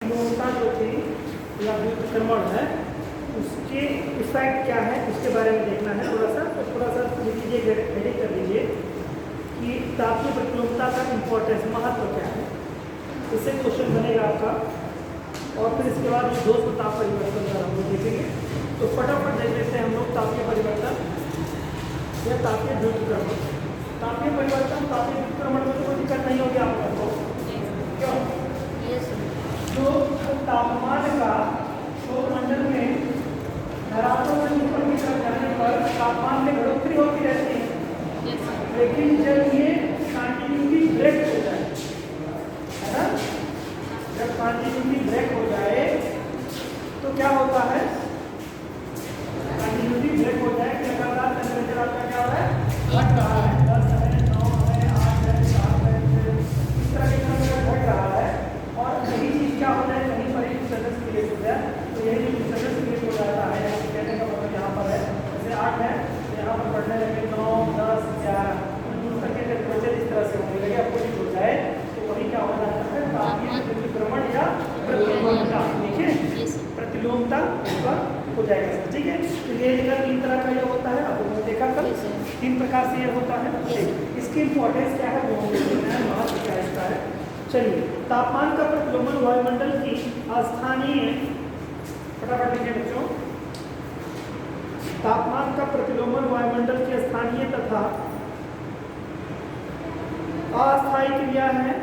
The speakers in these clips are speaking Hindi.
प्रतिलोमता जो थी या व्युत्क्रमण है उसके इफेक्ट क्या है उसके बारे में देखना है थोड़ा सा। तो थोड़ा सा लिख लीजिए, हेडिंग कर लीजिए कि तापीय प्रतिलोमता का इम्पोर्टेंस, महत्व क्या है। इससे क्वेश्चन बनेगा आपका। और फिर इसके बाद जो दोष ताप परिवर्तन का हम लोग देखेंगे। तो फटाफट देख लेते हैं हम लोग तापीय परिवर्तन या तापीय व्युत्क्रमण। तापीय परिवर्तन, तापीय व्युत्क्रमण में तो कोई दिक्कत नहीं होगी आप लोगों को, क्यों? जो तापमान का सौरमंडल में धरातल से ऊपर की तरफ जाने पर तापमान में बढ़ोतरी होती रहती है, लेकिन जब ये कंटिन्यूटी ब्रेक हो जाए, है ना, जब कंटिन्यूटी ब्रेक हो जाए तो क्या होता है? कंटिन्यूटी ब्रेक हो जाए, लगातार टेम्परेचर आपका क्या हो रहा है? घट रहा है, 10 है, 9 है, 8 है, 7 है, इस तरह के टेम्परेचर घट रहा है। और यही चीज क्या हो जाए, कहीं पर एक डिस्टर्बेंस क्रिएट हो जाए, तो यही जो डिस्टर्बेंस क्रिएट हो जाता है, कहने का मतलब यहाँ पर है जैसे 8 है, यहाँ पर बढ़ने लगे 9, 10, 11, दूर तक के टेम्परेचर इस तरह से होने लगे, अपोजिट हो जाए, तो वही क्या हो जाता है? तापीय व्युत्क्रमण या प्रतिलोमता। ठीक है, प्रतिलोमता इसका हो जाएगा, ठीक है। तो ये जगह 3 तरह का ये होता है, अब हमने देखा कल 3 प्रकार से ये होता है। इसकी इंपॉर्टेंस क्या है वो हम देखना है, महत्व क्या इसका है। चलिए, तापमान का प्रतिलोमन वायुमंडल की अस्थानीय, फटाफट लिखिए बच्चों, तापमान का प्रतिलोमन वायुमंडल की स्थानीय तथा अस्थायी क्रिया है।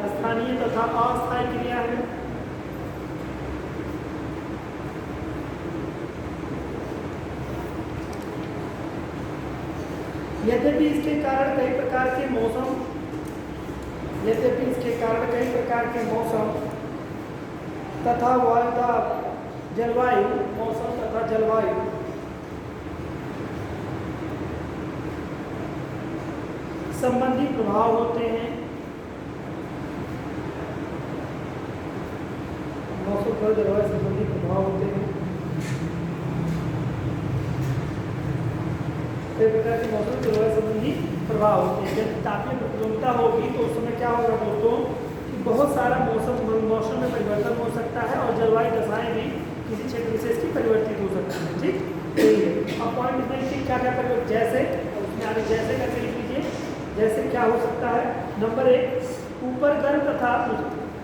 स्थानीय तथा अस्थायी क्रिया है। यद्यपि इसके कारण कई प्रकार के मौसम तथा जलवायु संबंधी प्रभाव होते हैं। मौसम पर जलवायु संबंधी प्रभाव होते हैं। कई प्रकार के मौसम जलवायु संबंधी प्रभाव होते हैं। जब तापीय प्रतिलोमता होगी तो उस समय क्या होगा दोस्तों कि बहुत सारा मौसम में परिवर्तन हो सकता है और जलवायु दशाएं भी किसी क्षेत्र विशेष की परिवर्तित हो सकती है। ठीक, अब पॉइंट इसमें कि क्या क्या परिवर्तन, जैसे उसमें आगे जैसे करके लिख लीजिए। जैसे क्या हो सकता है? नंबर 1, ऊपर गर्म तथा,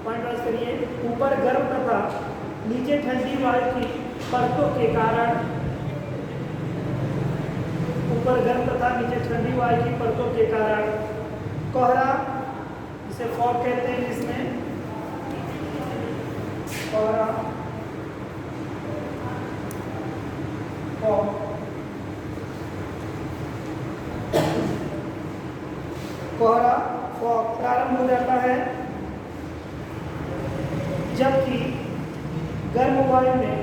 पॉइंट वाइज करिए, ऊपर गर्म तथा नीचे ठंडी वायु की परतों के कारण, ऊपर गर्म तथा नीचे ठंडी वायु की परतों के कारण कोहरा, जिसे फॉग कहते हैं जिसमें, कोहरा, फॉग, कोहरा, फॉग प्रारंभ हो जाता है, जबकि गर्म वायु में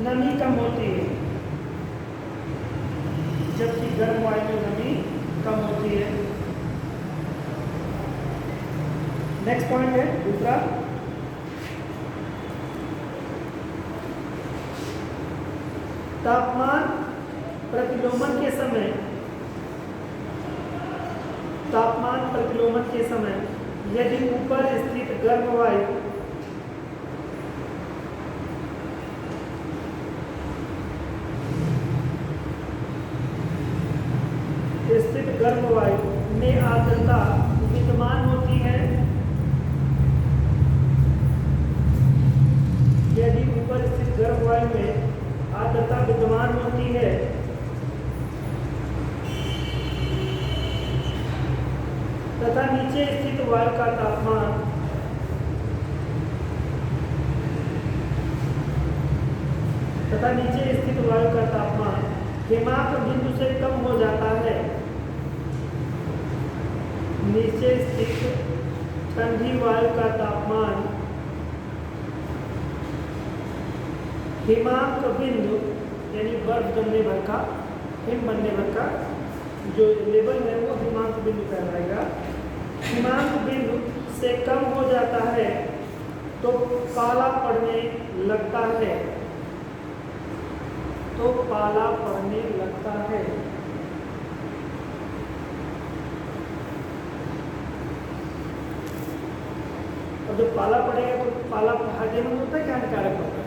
नमी कम होती है। जबकि गर्म वायु में नमी कम होती है। नेक्स्ट पॉइंट है दूसरा, तापमान प्रतिलोमन के समय यदि ऊपर स्थित गर्म वायु में आर्द्रता विद्यमान होती है, यदि ऊपर स्थित गर्म वायु में आर्द्रता विद्यमान होती है तथा नीचे स्थित वायु का तापमान हिमांक बिंदु से कम हो जाता है, नीचे स्थित ठंडी वायु का तापमान हिमांक बिंदु यानी बर्फ जमने भर का, हिम बनने भर का जो लेवल है वो हिमांक बिंदु कहलाएगा। हिमांक बिंदु से कम हो जाता है तो पाला पड़ने लगता है, और जब पाला पड़ेगा तो पाला फायदेमंद होता है क्या हानिकारक होता है?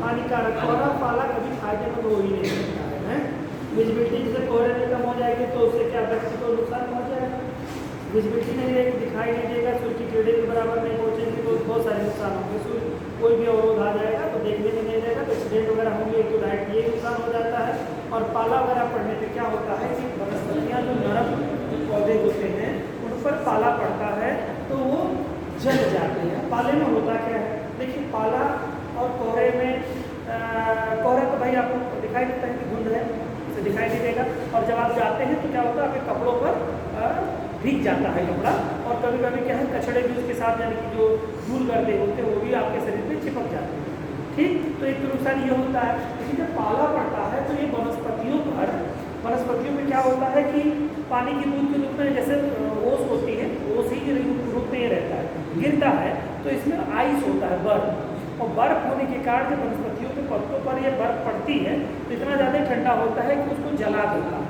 हानिकारक। कोहरा पाला कभी फायदेमंद हो ही नहीं सकता है। विजिबिलिटी जैसे कोहरे में कम हो जाएगी तो उससे क्या व्यक्ति को नुकसान हो जाएगा, विजिबिलिटी नहीं रहेगी, दिखाई नहीं देगा, सूर्य की किरणें के बराबर नहीं पहुँचेंगी तो बहुत सारे नुकसान होंगे। सूर्य कोई भी अवरोध आ जाएगा तो देखने में नहीं रहेगा, तो एक्सीडेंट वगैरह होंगे तो डायरेक्ट ये नुकसान हो जाता है। और पाला वगैरह पड़ने पे क्या होता है कि वनस्पतियाँ जो नरम पौधे होते हैं उन पर पाला पड़ता है तो वो जल जाते हैं। पाले में होता क्या है, देखिए पाला और कोहरे में कोहरा तो भाई आपको दिखाई देता है कि धुंध है, उसे दिखाई नहीं देगा। और जब आप जाते हैं तो क्या होता है आपके कपड़ों पर भीग जाता है कपड़ा, और कभी कभी क्या है कचड़े भी उसके साथ यानी कि जो धूल गर्दे होते हैं वो भी आपके शरीर में चिपक जाते हैं। ठीक, तो एक तो नुकसान ये होता है। लेकिन जब पाला पड़ता है तो ये वनस्पतियों में क्या होता है कि पानी की बूंद के रूप में जैसे ओस होती है, ओस ही के रूप में ये रहता है, गिरता है तो इसमें आइस होता है, बर्फ। और बर्फ होने के कारण जब वनस्पतियों के पत्तों पर ये बर्फ पड़ती है तो इतना ज़्यादा ठंडा होता है कि उसको जला देता है,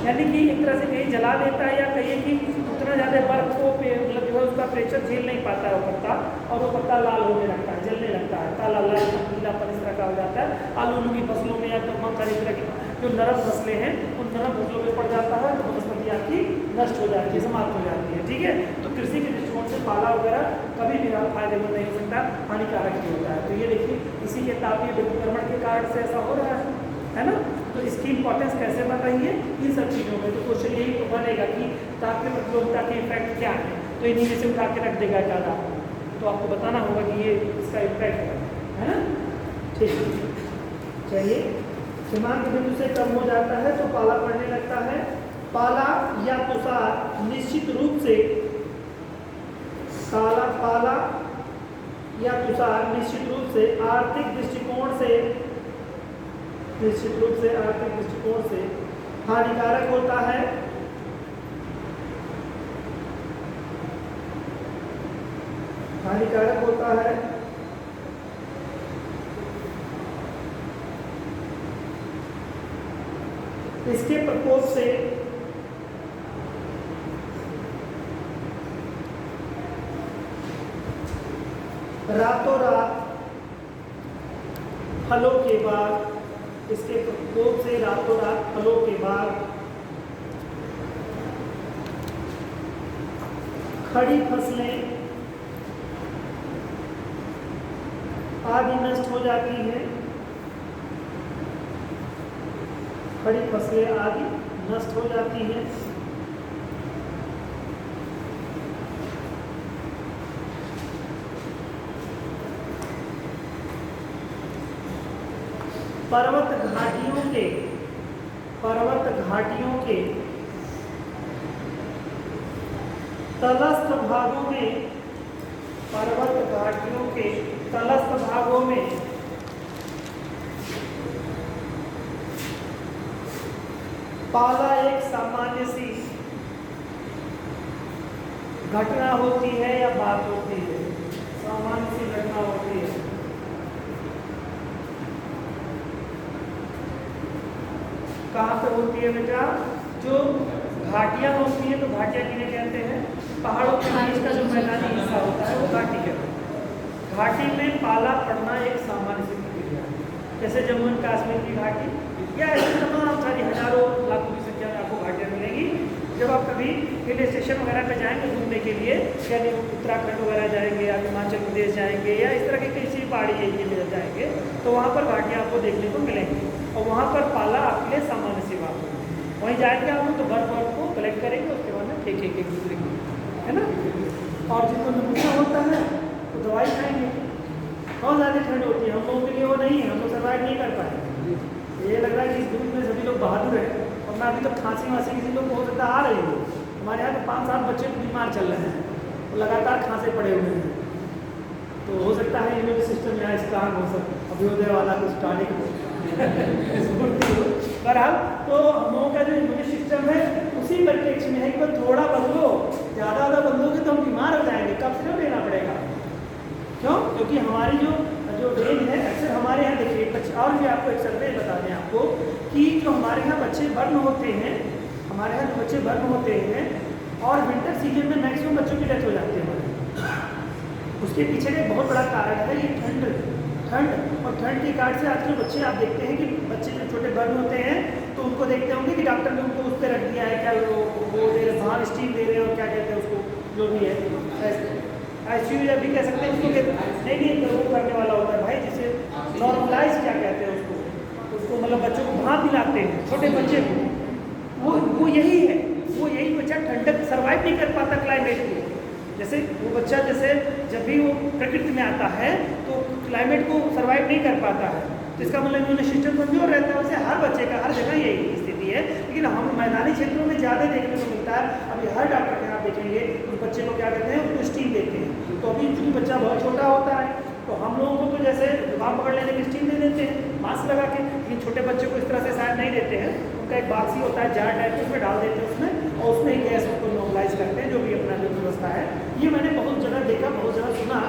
यानी कि एक तरह से कहीं जला देता है, या कहिए कि उतना ज़्यादा बर्फ को मतलब जो है उसका प्रेशर झेल नहीं पाता है वो पत्ता, और वो पत्ता लाल होने लगता है, जलने लगता है, काला लाल पीलापन इस तरह का हो जाता है। आलू की फसलों में या तमाम सारी तरह की जो नरम फसलें हैं उन नरम फसलों में पड़ जाता है तो वनस्पति आपकी नष्ट हो जाती है, समाप्त हो जाती है। ठीक है, तो कृषि के दृष्टिकोण से पाला वगैरह कभी भी फायदेमंद नहीं हो सकता, हानिकारक ही होता है। तो ये देखिए इसी के तापीय विकृमण के कारण से ऐसा हो रहा है ना। तो इसकी इंपॉर्टेंस कैसे बन रही है इन सब चीज़ों में, तो क्वेश्चन यही तो बनेगा कि तापीय प्रतिरोधकता के इफेक्ट क्या है, तो इन्हीं में से उठा के रख देगा ज़्यादा, तो आपको बताना होगा कि ये इसका इफेक्ट है ना। ठीक है, चलिए सीमांत बिंदु से कम हो जाता है तो पाला पड़ने लगता है। पाला या तुषार निश्चित रूप से पाला या तुषार निश्चित रूप से आर्थिक दृष्टिकोण से हानिकारक होता है। इसके प्रकोप से रातों रात फलों के बाद खड़ी फसलें आदि नष्ट हो जाती हैं। खड़ी फसलें आदि नष्ट हो जाती हैं। पर्वत घाटियों के तलस्थ भागों में पाला एक सामान्य सी घटना होती है या बात होती है, सामान्य सी घटना होती है। कहाँ पे होती है बेटा? जो घाटियाँ होती है, तो घाटियाँ किन्हें कहते हैं? पहाड़ों के बीच का जो मैदानी हिस्सा होता है वो घाटी है। घाटी में पाला पड़ना एक सामान्य सी प्रक्रिया है, जैसे जम्मू एंड कश्मीर की घाटी या ऐसे तमाम सारी हजारों लाखों की संख्या में आपको घाटियाँ मिलेंगी। जब आप कभी हिल स्टेशन वगैरह पे जाएंगे घूमने के लिए, यानी उत्तराखंड वगैरह जाएंगे या हिमाचल प्रदेश जाएंगे या इस तरह के किसी पहाड़ी एरिए में जाएंगे तो वहाँ पर घाटियाँ आपको देखने को मिलेंगी, और वहाँ पर पाला आपके लिए सामान्य सी बात होगी। वहीं जाएंगे आप तो बर्फ को कलेक्ट करेंगे, उसके बाद में एक दूसरे की, है ना। और जिनको नमूना होता है तो दवाई खाएंगे। बहुत ज़्यादा ठंड होती है, हम लोगों के लिए वो नहीं है, हम लोग सर्वाइव नहीं कर पाए। ये लग रहा है कि इस ग्रुप में सभी लोग बहादुर हैं, और मैं अभी तो खांसी वासी किसी लोग बहुत ज़्यादा आ रही है। हमारे यहाँ तो 5-7 बच्चे बीमार चल रहे हैं, वो लगातार खांसे पड़े हुए हैं। तो हो सकता है इम्यून सिस्टम यहाँ स्ट्रांग हो सकता, अभ्युदय वाला कुछ टॉनिक बहरहाल तो हम लोगों का जो इम्यून सिस्टम है उसी परिप्रेक्ष्य में है कि थोड़ा बदलो, ज़्यादा बदलोगे तो हम बीमार हो जाएंगे। कब से लेना पड़ेगा? क्यों? क्योंकि हमारी जो रेंज है अक्सर हमारे यहाँ देखिए, और भी आपको एक सर्वे बता दें आपको कि जो हमारे यहाँ बच्चे बर्न होते हैं, और विंटर सीजन में मैक्सिमम बच्चों की डेथ हो जाती है हमारे, उसके पीछे का एक बहुत बड़ा कारण है ये ठंड। और ठंड के कारण से आजकल बच्चे आप देखते हैं कि बच्चे जो छोटे बर्न होते हैं तो उनको देखते होंगे कि डॉक्टर ने उनको उस पर रख दिया है, क्या वो दे रहे बाहर स्टीम दे रहे हैं और क्या कहते हैं उसको जो भी है ICU या भी कह सकते हैं उसको, नहीं वो करने वाला होता है भाई, जिसे नॉर्मलाइज क्या कहते हैं उसको मतलब बच्चों को भाप दिलाते हैं छोटे बच्चे को, वो यही है, वो यही बच्चा ठंडक सर्वाइव नहीं कर पाता क्लाइमेट को। जैसे वो बच्चा जैसे जब भी वो प्रकृति में आता है तो क्लाइमेट को सर्वाइव नहीं कर पाता है, तो इसका मतलब इम्यून सिस्टम कमजोर रहता है। वैसे हर बच्चे का हर जगह यही स्थिति है, लेकिन हम मैदानी क्षेत्रों में ज़्यादा देखने को मिलता है। अभी हर डॉक्टर के आप देखेंगे उस बच्चे को क्या कहते हैं, उसको स्टीम देते हैं। तो अभी चूँकि बच्चा बहुत छोटा होता है तो हम लोगों को तो जैसे जुकाम पकड़ लेने की स्टीम दे देते हैं मास्क लगा के, लेकिन छोटे बच्चे को इस तरह से शायद नहीं देते हैं। उनका एक बॉक्स ही होता है जार टाइप के, उसमें डाल देते हैं उसमें और उसमें ही गैस को नॉर्मलाइज करते हैं, जो भी अपना जो व्यवस्था है। ये मैंने बहुत जगह देखा, बहुत जगह सुना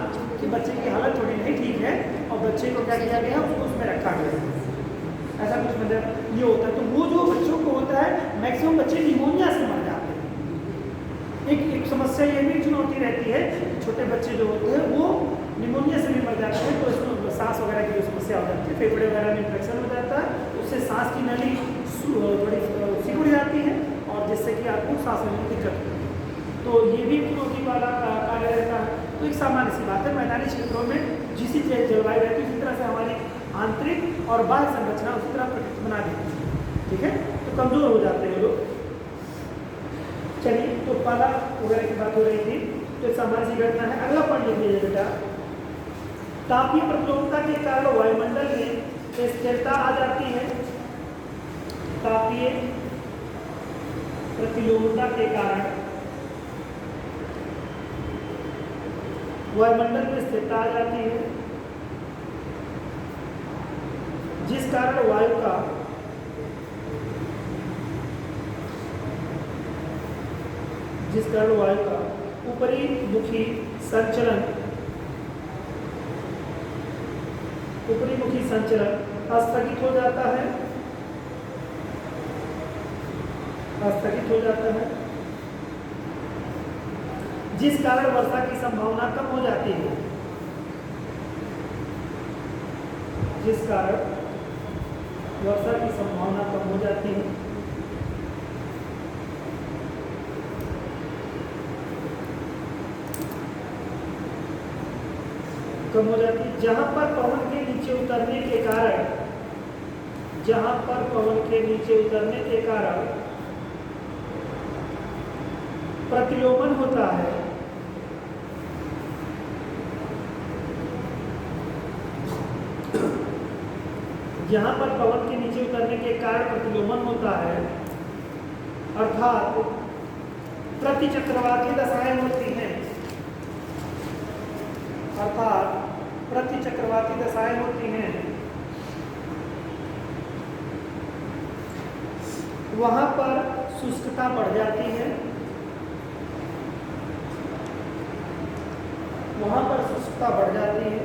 कि बच्चे की हालत थोड़ी नहीं ठीक है और बच्चे को क्या किया गया, उसको उसमें रखा गया, ऐसा कुछ मतलब ये होता है। तो वो जो बच्चों को होता है, मैक्सिमम बच्चे निमोनिया से मर जाते हैं। एक समस्या ये भी चुनौती रहती है, छोटे बच्चे जो होते हैं वो निमोनिया से भी मर जाते हैं, तो इसमें सांस वगैरह की जो समस्या हो जाती है, फेफड़े वगैरह में इन्फेक्शन हो जाता है, उससे सांस की नली थोड़ी सिकुड़ जाती है और जिससे कि आपको सांस लेने में दिक्कत होती है। तो ये भी चुनौती वाला कार्य रहता है। तो एक सामान्य सी बात है, मैदानी क्षेत्रों में जिसी जलवायु रहती है उसी तरह से हमारी आंतरिक और बाह्य संरचना उसी तरह प्रकृति बना देती है, ठीक है। तो कमज़ोर हो जाते हैं लोग। चलिए, तो पाला वगैरह की बात हो रही थी, तो सामान्य सी घटना है। अगला पॉइंट लिख लीजिए बेटा, तापीय प्रतिलोमता के कारण वायुमंडल में स्थिरता आ जाती है। तापीय प्रतिलोमता के कारण वायुमंडल में स्थिरता आ जाती है, जिस कारण वायु का ऊपरी मुखी संचलन स्थगित हो जाता है, जिस कारण वर्षा की संभावना कम हो जाती है, जहां पर पवन के नीचे उतरने के कारण प्रतिलोमन होता है, अर्थात प्रतिचक्रवाती दशाएं होती हैं, वहां पर शुष्कता बढ़ जाती है,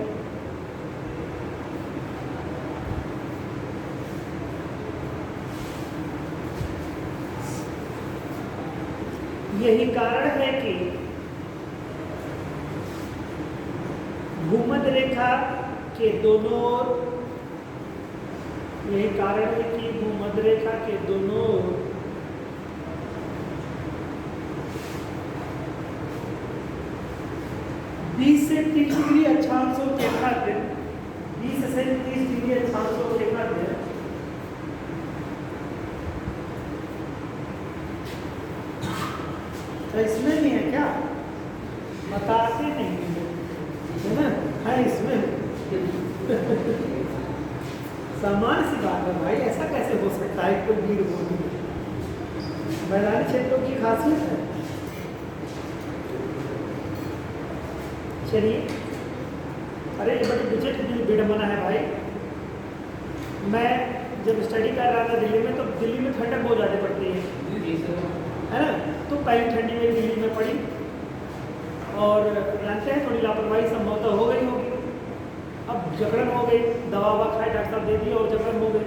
यही कारण है कि भूमध्य रेखा के दोनों ओर बीस से 30 डिग्री अक्षांशों के मध्य तो इसमें भी है क्या, बताते नहीं है ना, है इसमें सामान्य सी बात है भाई, ऐसा कैसे हो सकता है, कोई भीड़ होगी, मैदानी क्षेत्रों की खासियत है। चलिए, अरे ये बड़ी बजट की विडंबना है भाई। मैं जब स्टडी कर रहा था दिल्ली में, तो दिल्ली में ठंडक बहुत ज़्यादा पड़ती है ना, तो पहली ठंडी में दिल्ली में पड़ी और जानते हैं थोड़ी लापरवाही संभवतः हो गई होगी, अब जकड़न हो गई, दवा खाए, डॉक्टर साहब दे दिया और जकड़न हो गई।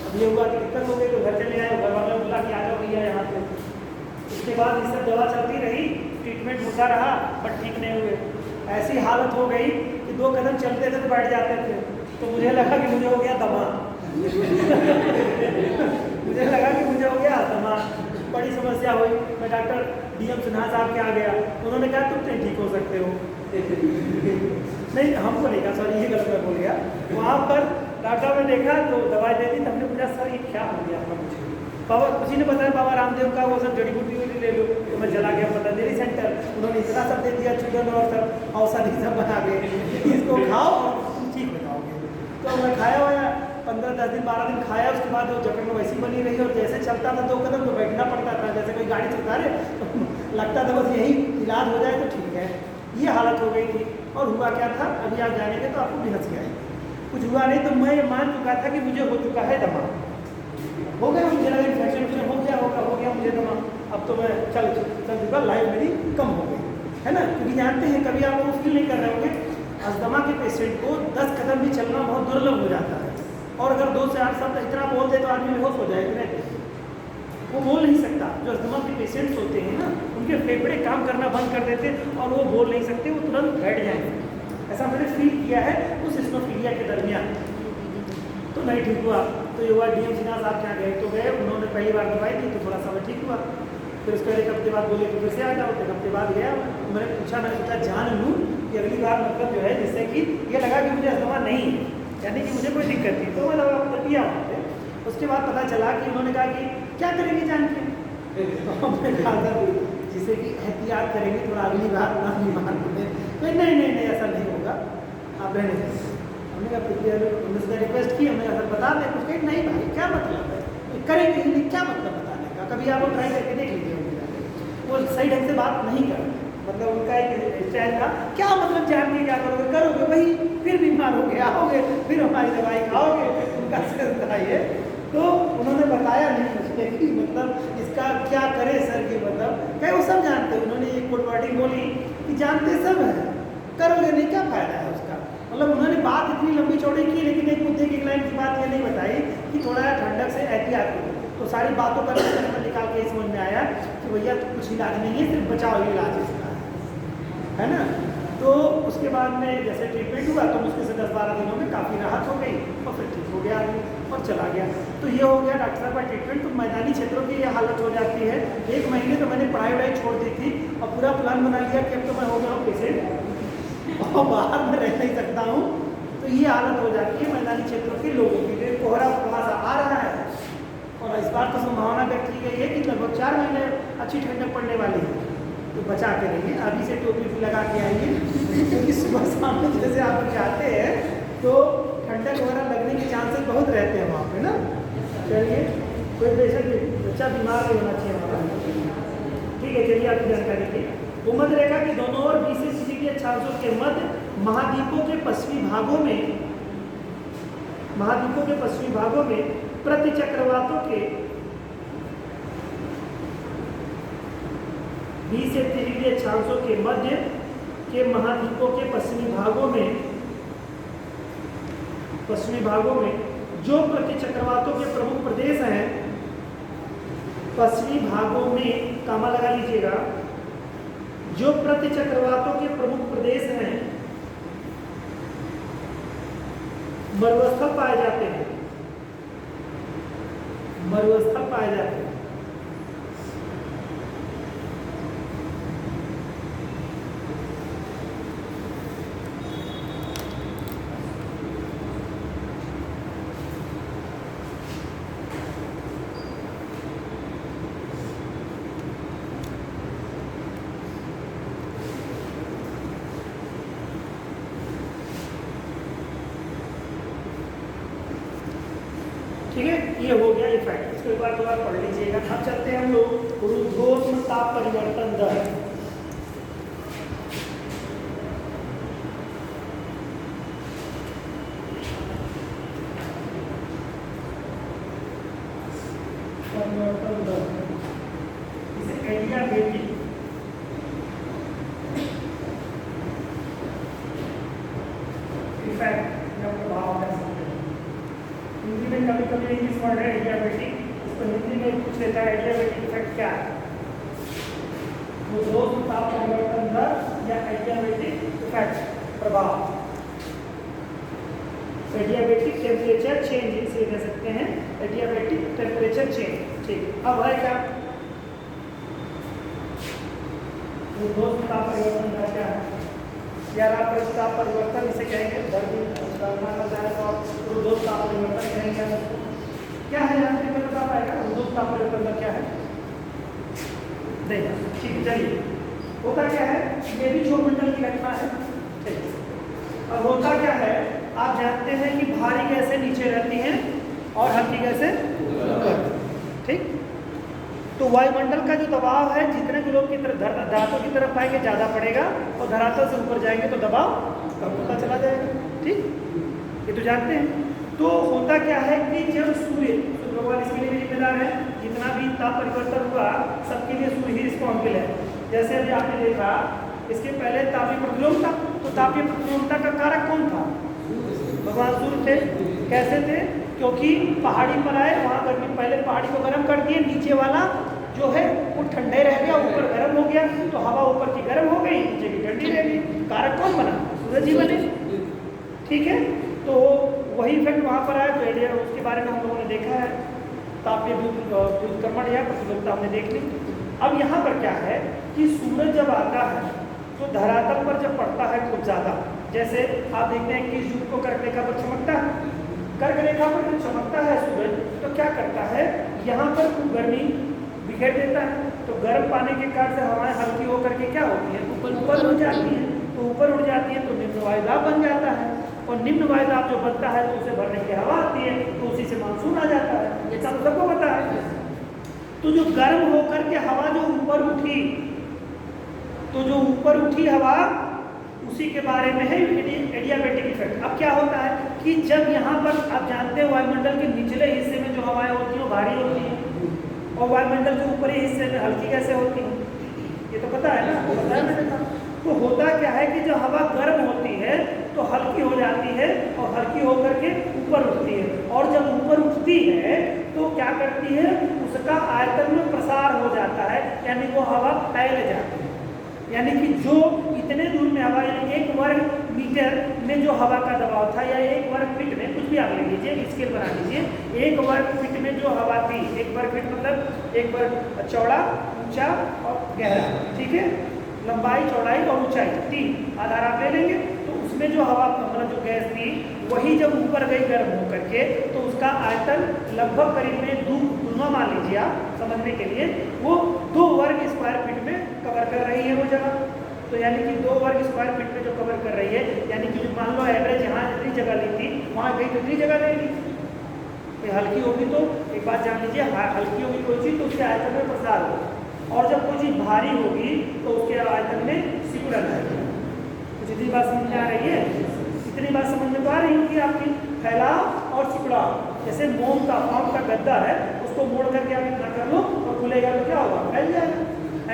अब ये हुआ कि दिक्कत हो गई तो घर चले आए, घर वाले बोला कि आ जाओ भैया यहाँ पे। उसके बाद इस सब दवा चलती रही, ट्रीटमेंट होता रहा, बट ठीक नहीं हुए। ऐसी हालत हो गई कि 2 कदम चलते थे तो बैठ जाते थे। तो मुझे लगा कि मुझे हो गया दमा मुझे लगा कि मुझे हो गया दमा। बड़ी समस्या हुई। मैं डॉक्टर DM सिन्हा साहब के आ गया। उन्होंने कहा तुम नहीं ठीक हो सकते हो नहीं, हमको नहीं कहा, सॉरी ये गलत मैं बोल गया। वहाँ पर डॉक्टर ने देखा तो दवाई दे दी। हमने पूछा सर ये क्या हो गया आपका? मुझे बाबा किसी ने बताया बाबा रामदेव का वो सब जड़ी बूटी वूटी ले लो। तो मैं चला गया पतंजलि सेंटर। उन्होंने इतना सब दे दिया, चूरन और सब औषधि सब बना के, इसको खाओ और तुम ठीक हो जाओगे। तो मैं खाया हुआ 15-10 दिन 12 दिन खाया। उसके बाद वो जकड़ में वैसी बनी रही और जैसे चलता था 2 कदम तो बैठना पड़ता था, जैसे कोई गाड़ी से उतारे तो लगता था बस यही इलाज हो जाए तो ठीक है। ये हालत हो गई थी। और हुआ क्या था, अभी आप जानेंगे तो आपको भी हंसी आएगी। कुछ हुआ नहीं तो मैं मान चुका था कि मुझे हो चुका है दमा, हो गया, मुझे लगा इन्फेक्शन हो गया मुझे दमा। अब तो मैं चल चुका, लाइफ मेरी कम हो गई है ना। क्योंकि जानते हैं कभी आप वो फील नहीं कर रहे होंगे, अस्थमा के पेशेंट को 10 कदम भी चलना बहुत दुर्लभ हो जाता है। और अगर 2 से 8 शब्द इतना बोल दे तो आदमी बेहोश हो जाए। वो बोल नहीं सकता। जो अस्थमा के पेशेंट्स होते हैं ना, उनके फेफड़े काम करना बंद कर देते और वो बोल नहीं सकते, वो तुरंत बैठ जाएंगे। ऐसा मैंने फील किया है उस स्नोफिलिया के दरमियान। तो नहीं ठीक हुआ। तो ये हुआ DM सिन्हा साहब क्या गए तो गए, उन्होंने पहली बार दवाई दी तो थोड़ा सा मैं ठीक हुआ। फिर उसके 1 हफ्ते बाद बोले तो फिर से आ जाओ। 1 हफ्ते बाद गया। मैंने पूछा, मैंने सोचा जान लूँ कि अगली बार मतलब जो है जिससे कि ये लगा कि मुझे अस्थमा नहीं है, यानी कि मुझे कोई दिक्कत थी। तो मैं दवा दिया वहाँ पे। उसके बाद पता चला कि उन्होंने कहा कि क्या करेंगे जान के हमने कहा था जिसे कि एहतियात करेंगे थोड़ा, अगली बार ना बीमार होते। नहीं ऐसा नहीं होगा, आप रहने दें। हमने कहा फिर रिक्वेस्ट की, हमने कहा बता दें कुछ। नहीं भाई क्या मतलब है, करेंगे ही नहीं, क्या मतलब बताने का, कभी आप ट्राई करके देख लीजिए। वो सही ढंग से बात नहीं कर, मतलब उनका एक स्टाइल था, क्या मतलब जान के क्या करोगे, करोगे वही, फिर बीमार हो गए आओगे, फिर हमारी दवाई खाओगे, उनका सिलसिला ये। तो उन्होंने बताया नहीं मुझे कि मतलब इसका क्या करे सर की, मतलब क्या वो सब जानते। उन्होंने एक कोड वर्डिंग बोली कि जानते सब है, करोगे नहीं क्या फायदा है उसका। मतलब उन्होंने बात इतनी लंबी चौड़ी की, लेकिन एक मुद्दे की लाइन की बात ये नहीं बताई कि थोड़ा ठंडक से एहतियात करो। तो सारी बातों का निकाल के समझ में आया कि भैया कुछ इलाज नहीं है, सिर्फ बचाव ही इलाज इसका है ना। तो उसके बाद में जैसे ट्रीटमेंट हुआ तो मुश्किल से 10-12 दिनों में काफ़ी राहत हो गई और फिर ठीक हो गया आदमी और चला गया। तो ये हो गया डॉक्टर साहब का ट्रीटमेंट। तो मैदानी क्षेत्रों की ये हालत हो जाती है। 1 महीने तो मैंने पढ़ाई वढ़ाई छोड़ दी थी और पूरा प्लान बना लिया कि अब तो मैं हो गया हूँ पेशेंट और बाहर में रह नहीं सकता हूँ। तो ये हालत हो जाती है मैदानी क्षेत्रों के लोगों की। जो कोहरा वहाँ से आ रहा है और इस बार तो संभावना व्यक्त की गई है कि लगभग 4 महीने अच्छी ठंडक पड़ने वाली है। तो बचा के रहिए, अभी से टोपी लगा के आइए क्योंकि सुबह शाम में जैसे आप जाते हैं तो ठंडक वगैरह लगने के चांसेस बहुत रहते हैं वहाँ पे ना। चलिए, कोई पेशेंट बच्चा बीमार नहीं होना चाहिए हमारा। ठीक है, चलिए आपकी जानकारी की भूमध्य रेखा के दोनों ओर 20 से 30 के अक्षांशों के मध्य महाद्वीपों के पश्चिमी भागों में प्रति चक्रवातों के 20 से 30 डिग्री अक्षांशों के मध्य के महाद्वीपों के पश्चिमी भागों में जो प्रति चक्रवातों के प्रमुख प्रदेश हैं, पश्चिमी भागों में कामा लगा लीजिएगा, जो प्रति चक्रवातों के प्रमुख प्रदेश हैं मरुस्थल पाए जाते हैं। ठीक है, ये हो गया इफेक्ट। इसके बाद दोबारा पढ़ लीजिएगा। अब चलते हैं हम लोग ऊर्ध्वोष्ण ताप परिवर्तन दर। इसे एडियाबेटिक इफेक्ट या प्रभाव है। हिंदी में कभी इंग्लिश वर्ड है एडियाबेटिक, इसको हिंदी में पूछ लेता है एडियाबेटिक इफेक्ट क्या है। वो दोष ताप परिवर्तन दर या एडियाबेटिक इफेक्ट इफेक्ट, प्रभाव, एडियाबेटिक टेम्परेचर चेंज इसे कह सकते हैं, एडियाबेटिक टेम्परेचर चेंज। ठीक, अब है क्या ग्लूकोज का परिवर्तन का क्या है, या रात का परिवर्तन इसे कहेंगे, दर्दी करना चाहे तो आप ग्लूकोज का परिवर्तन कहेंगे। क्या है जानते हैं, बता पाएगा ग्लूकोज का परिवर्तन क्या है, देखा। ठीक, चलिए होता क्या है, ये भी सौरमंडल की घटना है। ठीक, अब होता क्या है, आप जानते हैं कि भारी गैसें नीचे रहती हैं और हल्की गैसें ऊपर। ठीक, तो वायुमंडल का जो दबाव है जितने ग्लोब की तरफ धरातल की तरफ आएंगे ज़्यादा पड़ेगा और धरातल से ऊपर जाएंगे तो दबाव कम होता चला जाएगा। ठीक, ये तो जानते हैं। तो होता क्या है कि जब सूर्य भगवान इसके लिए भी जिम्मेदार है, जितना भी ताप परिवर्तन हुआ सबके लिए सूर्य ही रिस्पॉन्सिबल है। जैसे अभी आपने देखा इसके पहले तापीय प्रतिलोम था, तो तापीय प्रतिलोमता का कारक कौन था, भगवान सूर्य थे। कैसे थे, क्योंकि पहाड़ी पर आए, वहाँ गर्मी, पहले पहाड़ी को गर्म कर दिए, नीचे वाला जो है वो ठंडे रह गया, ऊपर गर्म हो गया, तो हवा ऊपर की गर्म हो गई, नीचे की ठंडी रह गई, कारक कौन बना, सूरज ही बने। ठीक है, तो वही इफेक्ट वहाँ पर आया, तो एरिया उसके बारे में हम लोगों ने देखा है, तापीय व्युत्क्रमण या प्रतिलोमता हमने देख ली। अब यहाँ पर क्या है कि सूरज जब आता है तो धरातल पर जब पड़ता है खूब ज़्यादा, जैसे आप देखते हैं कि जून को कर्क रेखा पर चमकता है, कर्क रेखा पर जब चमकता है सूरज तो क्या करता है, यहाँ पर खूब गर्मी बिखेर देता है, तो गर्म पानी के कारण से हवाएं हल्की होकर के क्या होती है, ऊपर उड़ जाती है, तो ऊपर उड़ जाती है तो निम्न वायुदाब बन जाता है, और निम्न वायुदाब जो बनता है तो उसे भरने की हवा आती है, तो उसी से मानसून आ जाता है, ये सबको पता है। तो जो गर्म होकर के हवा जो ऊपर उठी, तो जो ऊपर उठी हवा उसी के बारे में है एडियाबेटिक इफेक्ट। अब क्या होता है कि जब यहाँ पर आप जानते हैं वायुमंडल के निचले हिस्से में जो हवाएं होती हैं वो भारी होती हैं और वायुमंडल के ऊपरी हिस्से में हल्की कैसे होती हैं, ये तो पता है ना, वो बताया मैंने कहा। तो होता क्या है कि जब हवा गर्म होती है तो हल्की हो जाती है और हल्की होकर के ऊपर उठती है, और जब ऊपर उठती है तो क्या करती है, उसका आयतन में प्रसार हो जाता है, यानी वो हवा फैल जाती है, यानी कि जो इतने दूर में हवा, यानी 1 वर्ग मीटर में जो हवा का दबाव था, या 1 वर्ग फीट में, कुछ भी आप ले लीजिए, स्केल बना लीजिए, 1 वर्ग फीट में जो हवा थी, 1 वर्ग फीट मतलब 1 वर्ग चौड़ा, ऊंचा और गहरा, ठीक है, लंबाई, चौड़ाई और ऊंचाई 3 आधार आप ले लेंगे, तो उसमें जो हवा मतलब जो गैस थी वही जब ऊपर गई गर्म होकर के, तो उसका आयतन लगभग करीब में दूना मान लीजिए आप समझने के लिए, वो 2 वर्ग स्क्वायर फीट में कवर कर रही है वो जगह। तो यानी कि 2 वर्ग स्क्वायर फीट में जो कवर कर रही है, यानी कि जो मान लो एवरेज यहाँ जितनी जगह ली थी वहाँ गई तो इतनी जगह लेगी। तो हल्की होगी तो एक बात जान लीजिए, हल्की होगी कोई चीज़ तो उसके आयतन में प्रसार होगा, और जब कोई चीज़ भारी होगी तो उसके आयतन में सिकुड़न आएगी। कुछ इतनी बात समझ में आ रही है, इतनी बात समझ में तो आ रही होगी आपकी, फैलाव और सिकुड़ाव। जैसे मोम का गद्दा है, उसको मोड़ करके आप इतना कर लो और खुलेगा तो क्या होगा, फैल जाएगा।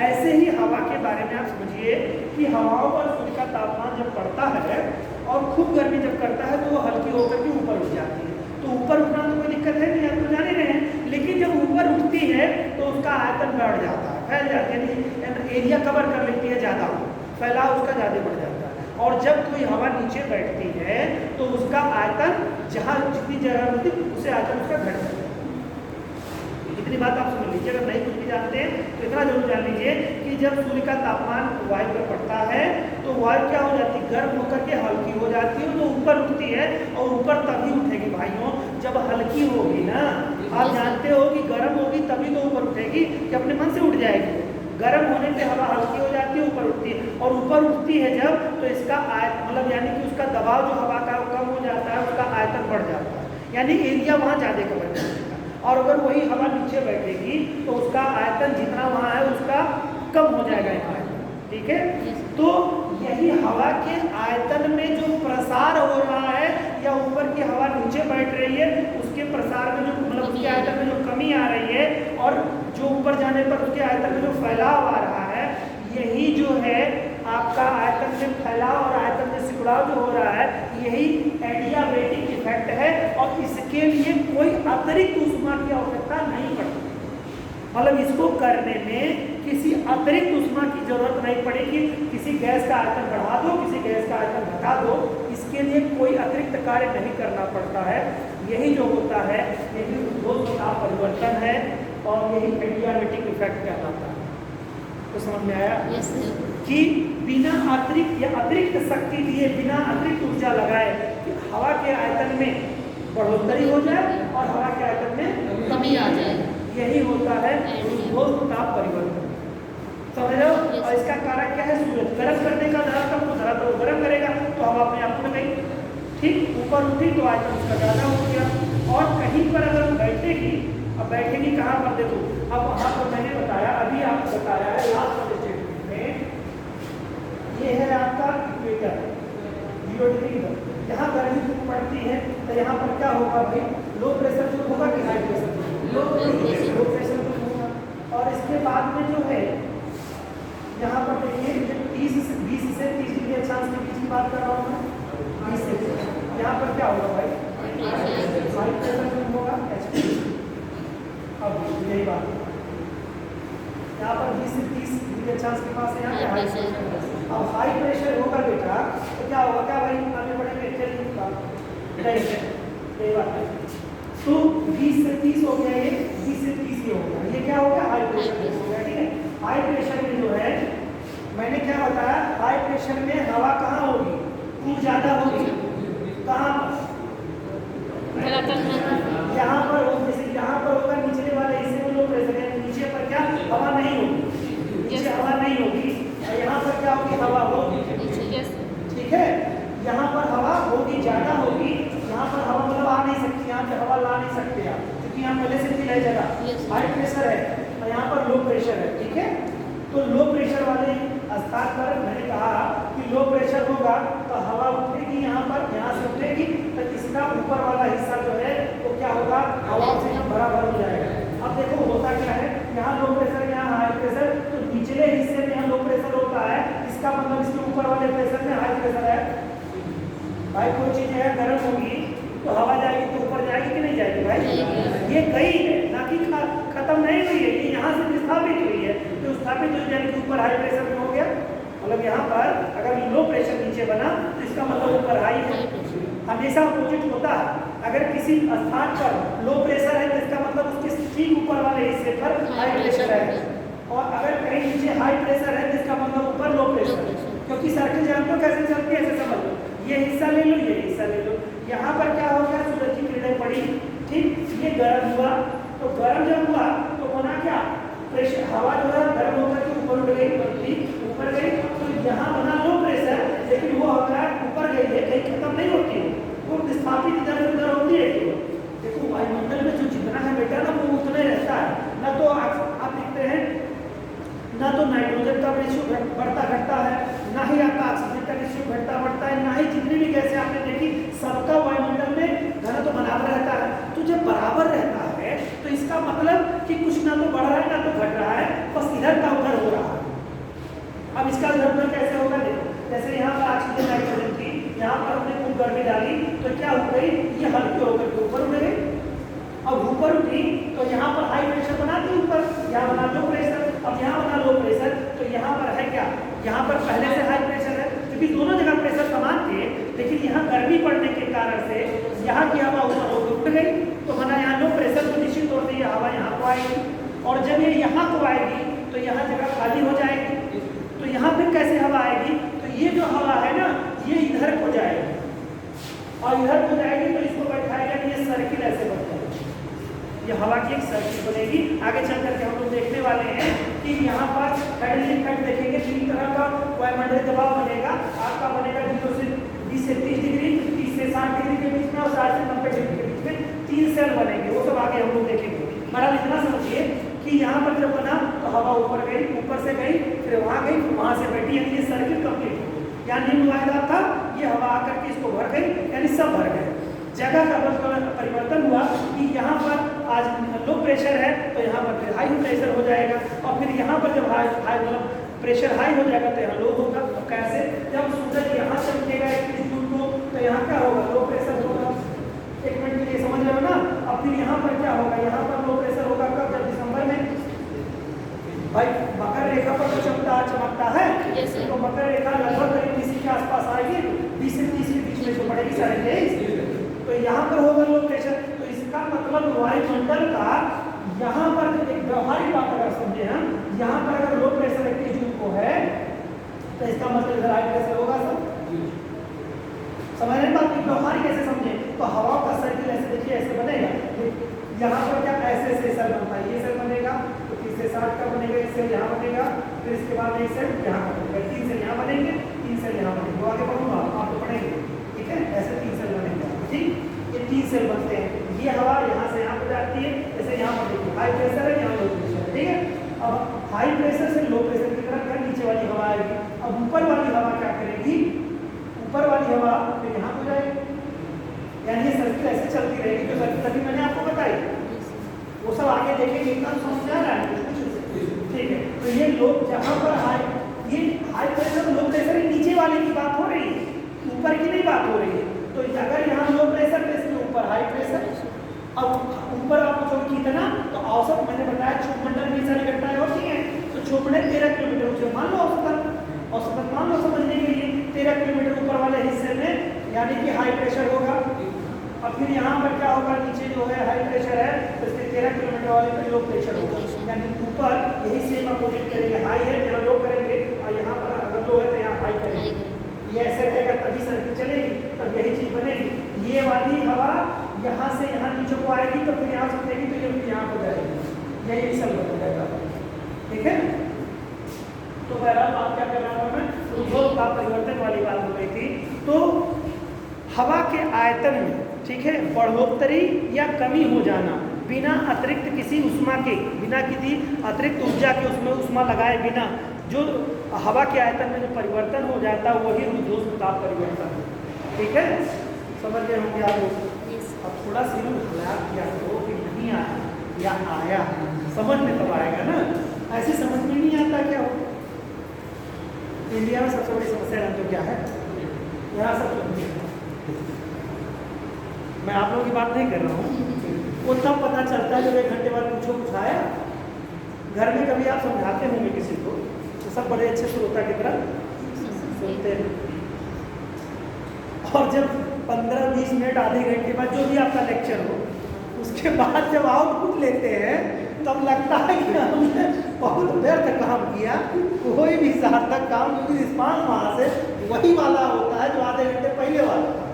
ऐसे ही हवा के बारे में आप समझिए कि हवाओं पर सूर्य का तापमान जब बढ़ता है और खूब गर्मी जब करता है तो वो हल्की होकर के ऊपर उठ जाती है। तो ऊपर उठना तो कोई दिक्कत है नहीं, आप तो जान ही रहे हैं, लेकिन जब ऊपर उठती है तो उसका आयतन बढ़ जाता है, फैल जाती है, एरिया कवर कर लेती है ज़्यादा, फैलाव उसका ज़्यादा बढ़ जाता है। और जब कोई हवा नीचे बैठती है तो उसका आयतन जहाँ जितनी जगह होती है उससे आयतन उसका घट जाता है। इतनी बात आप समझ लीजिए, अगर नहीं कुछ भी जानते हैं तो इतना जरूर जान लीजिए कि जब सूर्य का तापमान वायु पर पड़ता है तो वायु क्या हो जाती है, गर्म होकर के हल्की हो जाती है, तो ऊपर उठती है, और ऊपर तभी उठेगी भाइयों जब हल्की होगी ना। आप जानते हो कि गर्म होगी तभी तो ऊपर उठेगी, कि अपने मन से उठ जाएगी। गर्म होने पे हवा हल्की हो जाती है, ऊपर उठती है, और ऊपर उठती है जब, तो इसका मतलब यानी कि उसका दबाव जो हवा का कम हो जाता है, उसका आयतन बढ़ जाता है, यानी एरिया वहाँ ज़्यादा कवर कर देगा। और अगर वही हवा नीचे बैठेगी तो उसका आयतन जितना वहाँ है उसका कम हो जाएगा यहाँ, ठीक है। तो यही हवा के आयतन में जो प्रसार हो रहा है, या ऊपर की हवा नीचे बैठ रही है उसके प्रसार में जो मतलब उसके आयतन में जो कमी आ रही है, और जो ऊपर जाने पर उसके आयतन में जो फैलाव आ रहा है, यही जो है आपका आयतन में फैलाव और आयतन में सिकुड़ाव जो हो रहा है, यही एडियाबेटिक इफेक्ट है। और इसके लिए कोई अतिरिक्त ऊष्मा की आवश्यकता नहीं पड़ती, मतलब इसको करने में किसी अतिरिक्त ऊष्मा की जरूरत नहीं पड़ेगी। किसी गैस का आयतन बढ़ा दो, किसी गैस का आयतन घटा दो, इसके लिए कोई अतिरिक्त कार्य नहीं करना पड़ता है। यही जो होता है यही उद्भव परिवर्तन है और यही एडियाबैटिक इफेक्ट कहलाता है। तो समझ में आया? Yes sir. कि बिना अतिरिक्त शक्ति दिए, बिना अतिरिक्त ऊर्जा लगाए कि हवा के आयतन में बढ़ोतरी हो जाए और हवा के आयतन में कमी आ जाए, यही होता है उद्भव ताप परिवर्तन। समझ लो? और इसका कारण क्या है? सूरज गर्म करने का धरातल को धरातल गर्म करेगा तो हवा अपने आप उड़ गई, ठीक, ऊपर उठी तो आयतन उसका ज़्यादा हो गया। और कहीं पर अगर बैठेगी, अब बैठेगी कहाँ पर? देखो अब वहाँ पर मैंने बताया, अभी आपको बताया है लास्ट वाले स्टेटमेंट में, ये है आपका इक्वेटर 0 डिग्री पर, यहाँ गर्मी पड़ती है तो यहाँ पर क्या होगा भाई? लो प्रेशर जो होगा कि हाई प्रेशर? लो प्रेशर जो होगा। और इसके बाद में जो है यहाँ पर देखिए 20 से 30 डिग्री अक्षांश के बीच की बात कर रहा हूँ मैं, 20 से, यहाँ पर क्या होगा भाई? हाई प्रेशर जो होगा HP। अब यही बात है, यहाँ पर 20 से 30 डिग्री अक्षांश के पास यहाँ क्या हाई प्रेशर। अब हाई प्रेशर होगा बेटा तो क्या होगा? क्या भाई आगे बढ़ेंगे? चलिए यही बात है। तो 20 से 30 हो गया, ये 20 से 30 ये हो गया, ये क्या हो गया? हाई प्रेशर हो गया, ठीक है। हाई प्रेशर में जो है मैंने क्या बताया? हाई प्रेशर में हवा कहाँ होगी? खूब ज्यादा होगी। कहाँ पर? यहाँ पर हो, जैसे यहाँ पर होगा निचले वाले हिस्से में लो प्रेशर है, नीचे पर क्या हवा नहीं होगी, नीचे हवा नहीं होगी, और यहाँ पर क्या होगी? हवा होगी, ठीक है। यहाँ पर हवा होगी, ज्यादा होगी, यहाँ पर हवा मतलब आ नहीं सकती, यहाँ पे हवा ला नहीं सकते आप, क्योंकि यहाँ पहले से भी है जगह हाई प्रेशर है और यहाँ पर लो प्रेशर है, ठीक है। तो लो प्रेशर वाले स्थान पर मैंने कहा कि लो प्रेशर होगा तो हवा उठेगी, यहाँ पर, यहाँ से उठेगी तो इसका ऊपर वाला हिस्सा जो है वो क्या होगा? हवा से भरा भर हो जाएगा। अब देखो होता क्या है, यहाँ लो प्रेशर, यहाँ हाई प्रेशर, तो निचले हिस्से में यहाँ लो प्रेशर होता है, इसका मतलब इसके ऊपर वाले प्रेशर में हाई प्रेशर है। भाई कोई चीज है गर्म होगी तो हवा जाएगी तो ऊपर जाएगी कि नहीं जाएगी भाई? ये गई है ना कि खत्म नहीं हुई है, ये यहाँ से विस्थापित हुई है, तो स्थापित हो जाने के ऊपर हाई प्रेशर में हो गया। मतलब यहाँ पर अगर लो प्रेशर नीचे बना तो इसका मतलब ऊपर हाई है। हमेशा अपोजिट होता है, अगर किसी स्थान पर लो प्रेशर है तो इसका मतलब उसके ठीक ऊपर वाले हिस्से पर हाई प्रेशर है, और अगर कहीं नीचे हाई प्रेशर है तो इसका मतलब ऊपर लो प्रेशर है। क्योंकि सर्किल जानते हो कैसे चलती है? ऐसे समझ लो, ये हिस्सा ले लो, ये हिस्सा ले लो, यहाँ पर क्या हो गया? सूरज की किरणें पड़ी, ठीक, ये गर्म हुआ, तो गर्म जब हुआ तो बना क्या? प्रेशर, हवा जो है गर्म होकर के ऊपर उड़ गई, ठीक, ऊपर गई, तो यहाँ बना लो प्रेशर, लेकिन वो हवा ऊपर गई है, कहीं खत्म नहीं होती है, वो विस्थापित इधर उधर होती है। देखो वायुमंडल में जो जितना है बेटा ना वो उतना ही रहता है ना। तो आप देखते हैं ना तो नाइट्रोजन का रेशियो बढ़ता घटता है, ना ही आपका ऑक्सीजन का रेशियो घटता बढ़ता है, ना ही जितनी भी गैसें आपने देखी सबका वायुमंडल में घनत्व तो बराबर रहता है। तो जब बराबर रहता है तो इसका मतलब कि कुछ ना तो बढ़ रहा है ना तो घट रहा है, बस इधर का उधर हो रहा है। अब इसका उधर कैसे होगा? देखो जैसे यहाँ पर ऑक्सीजन नाइट्रोजन थी, यहाँ पर हमने खूब गर्मी डाली तो क्या हो गई? ये हल्के होकर के ऊपर उड़ गई। अब ऊपर उठी तो यहाँ पर हाई प्रेशर बनाती ऊपर, यहाँ बना लो प्रेशर, अब यहाँ बना लो प्रेशर, तो यहाँ पर है क्या? यहाँ पर पहले से हाई प्रेशर है, क्योंकि दोनों जगह प्रेशर समान थे, लेकिन यहाँ गर्मी पड़ने के कारण से यहाँ की हवा ऊपर होकर उठ गई, तो बना यहाँ लो प्रेशर, तो निश्चित तौर से ये हवा यहाँ को आएगी, और जब ये यहाँ को आएगी तो यहाँ जगह खाली हो जाएगी, तो यहाँ फिर कैसे हवा आएगी? तो ये जो हवा है ना ये इधर को जाएगी, और इधर को जाएगी तो इसको बैठाएगा, ये सर्किल ऐसे बन जाएगी, ये हवा की एक सर्किल बनेगी। आगे चल करके हम लोग देखने वाले हैं कि यहाँ पर हैडल इफेक्ट देखेंगे, 3 तरह का वायुमंडलीय दबाव बनेगा। आपका बनेगा 0 से 20 से 30 डिग्री, 30 से 60 डिग्री के बीच में, और 60 से 90 डिग्री के बीच में 3 सेल बनेंगे, वो सब आगे हम लोग देखेंगे। बहरहाल इतना समझिए कि यहाँ पर जब बना तो हवा ऊपर गई, ऊपर से गई, फिर वहाँ गई, फिर वहाँ से बैठी, यानी ये सर्किल कंप्लीट हो गई। यहाँ निम्न वायुदाब था, ये हवा आकर के इसको भर गई, यानी सब भर गए। जगह का परिवर्तन हुआ कि यहाँ पर आज लो प्रेशर है तो यहाँ पर फिर हाई प्रेशर हो जाएगा, और फिर यहाँ पर जब हाई मतलब प्रेशर हाई हो जाएगा तो यहाँ लो होगा। तो कैसे? जब सूरज यहाँ चमकेगा 21 जून को तो यहाँ क्या होगा? लो प्रेशर होगा। एक मिनट के लिए समझ रहे हो ना? अब फिर यहाँ पर क्या होगा? यहाँ पर लो प्रेशर होगा कब? जब दिसंबर में भाई मकर रेखा पर तो चमकता है, तो मकर रेखा लगभग करीब इसी के आसपास आएगी, 20 से 30 के बीच में जो पड़ेगी 23.5। तो यहाँ पर होगा लो प्रेशर। तो इसका मतलब वायुमंडल का यहाँ पर एक व्यवहारिक बात अगर समझे हम, यहाँ पर अगर लो प्रेशर 21 जून को है तो इसका मतलब इधर हाई प्रेशर होगा। सब समझ रहे बात? व्यवहारिक कैसे समझे? तो हवा का सर्किल ऐसे देखिए ऐसे बनेगा, यहाँ पर क्या ऐसे सेल बनता है, ये सेल बनेगा, तो 30 से 60 का बनेगा, एक सेल यहाँ बनेगा, फिर इसके बाद एक सेल यहाँ बनेगा, 3 सेल यहाँ बनेंगे, 3 सेल यहाँ बनेंगे। वो आगे बढ़ूंगा आप तो पढ़ेंगे, ठीक है? ऐसे 3 सेल बनेंगे, ठीक? ये 3 सेल बनते हैं। ये हवा यहाँ से यहाँ पर जाती है, जैसे यहाँ पर देखिए हाई प्रेशर है, यहाँ लो प्रेशर है, ठीक है? अब हाई प्रेशर से लो प्रेशर की तरफ क्या नीचे वाली हवा आएगी। अब ऊपर वाली हवा क्या करेगी? ऊपर वाली हवा फिर यहाँ हो जाएगी, यानी ये सर्किल ऐसे चलती रहेगी। जो सर्किल अभी मैंने आपको बताई वो सब आगे देखेंगे, एकदम समझ आ रहा है, ठीक है? तो ये लोग जहाँ पर ये हाई प्रेशर लो प्रेशर नीचे वाले की बात हो रही है, ऊपर की नहीं बात हो रही है। तो अगर यहाँ लो प्रेशर है, इसके ऊपर हाई प्रेशर, अब ऊपर आपको जो कितना, तो औसत मैंने बताया क्षोभमंडल में सारी घटनाएं होती हैं, तो क्षोभमंडल 13 किलोमीटर ऊंचे मान लो, औसतन मान लो समझने के लिए 13 किलोमीटर ऊपर वाले हिस्से में यानी कि हाई प्रेशर होगा। अब फिर यहाँ पर क्या होगा, नीचे जो है हाई प्रेशर है तो इसके 13 किलोमीटर वाले पे लो प्रेशर होगा, यानी ऊपर यही सेम अपोजिट करेंगे, हाई है यहाँ लो करेंगे, और यहाँ पर अगर लो है तो यहाँ हाई करेंगे। ये ऐसे रहेगा तभी सर्किल चलेगी, तब यही चीज बनेगी। ये वाली हवा यहाँ से यहाँ नीचे को आएगी, तो फिर यहाँ से उठेगी तो ये यहाँ हो जाएगी, यही सब बन जाएगा, ठीक है? तो बहरहाल बात क्या कर रहा हूँ मैं, उद्योग का परिवर्तन वाली बात हो रही थी। तो हवा के आयतन में, ठीक है, बढ़ोतरी या कमी हो जाना बिना अतिरिक्त किसी ऊष्मा के, बिना किसी अतिरिक्त ऊर्जा के उसमें ऊष्मा लगाए बिना जो हवा के आयतन में जो परिवर्तन हो जाता है वही रुद्धोष्म ताप परिवर्तन है, ठीक है? समझ गए होंगे आप लोग? अब थोड़ा सा हला किया तो कि नहीं आया या आया, समझ में तब आएगा ना, ऐसे समझ में नहीं आता क्या हो। इंडिया में सबसे बड़ी समस्या तो क्या है, यहाँ सब मैं आप लोगों की बात नहीं कर रहा हूँ, वो तब पता चलता है जब 1 घंटे बाद पूछो कुछ आया। घर में कभी आप समझाते होंगे किसी को तो सब बड़े अच्छे श्रोता की तरह सुनते हैं, और जब 15-20 मिनट आधे घंटे बाद जो भी आपका लेक्चर हो उसके बाद जब आउटपुट लेते हैं तब लगता है कि हमने बहुत व्यर्थ काम किया। कोई भी सार्थक काम जो रिस्पांस वहाँ से वही वाला होता है जो आधे घंटे पहले वाला था।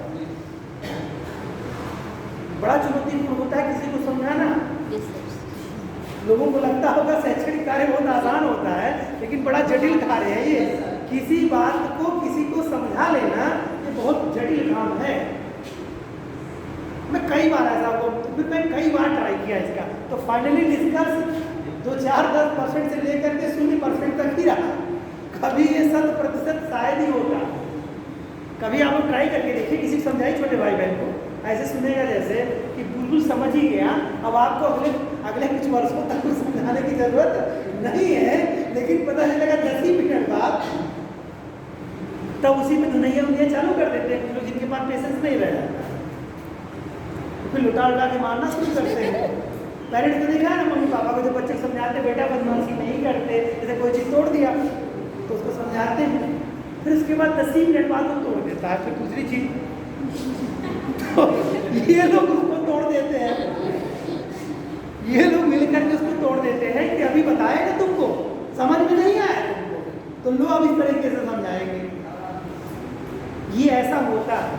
बड़ा चुनौतीपूर्ण होता है किसी को समझाना। लोगों को लगता होगा शैक्षणिक कार्य बहुत आसान होता है, लेकिन बड़ा जटिल कार्य है ये। किसी बात को किसी को समझा लेना ये बहुत जटिल काम है। मैं कई बार ऐसा मैं कई बार ट्राई किया इसका, तो फाइनली निष्कर्ष 2-4-10% से लेकर के 0% तक ही रहा। कभी ये 100% शायद ही होता। कभी आप लोग ट्राई करके देखिए, किसी को समझाइए छोटे भाई बहन को, ऐसे सुनेगा जैसे कि बिल्कुल समझ ही गया। अब आपको अगले कुछ वर्षों तक कुछ समझाने की जरूरत नहीं है, लेकिन पता चलेगा 10 ही मिनट बाद तब उसी में धुनैया चालू कर देते हैं लोग, जिनके पास पेशेंस नहीं रह जाता, फिर लुटा उठा के मारना शुरू करते हैं। पेरेंट्स को देखा है ना, मम्मी पापा को जब बच्चे को समझाते बेटा बदमाशी नहीं करते, जैसे कोई चीज़ तोड़ दिया तो उसको समझाते हैं, फिर उसके बाद 10 ही मिनट बाद वो तोड़ देता है, फिर दूसरी चीज़ तो ये लोग उसको तोड़ देते हैं, ये लोग मिलकर के उसको तोड़ देते हैं कि अभी बताएगा तुमको, समझ में नहीं आया तुमको, तो लो अब इस तरीके से समझाएंगे। ये ऐसा होता है,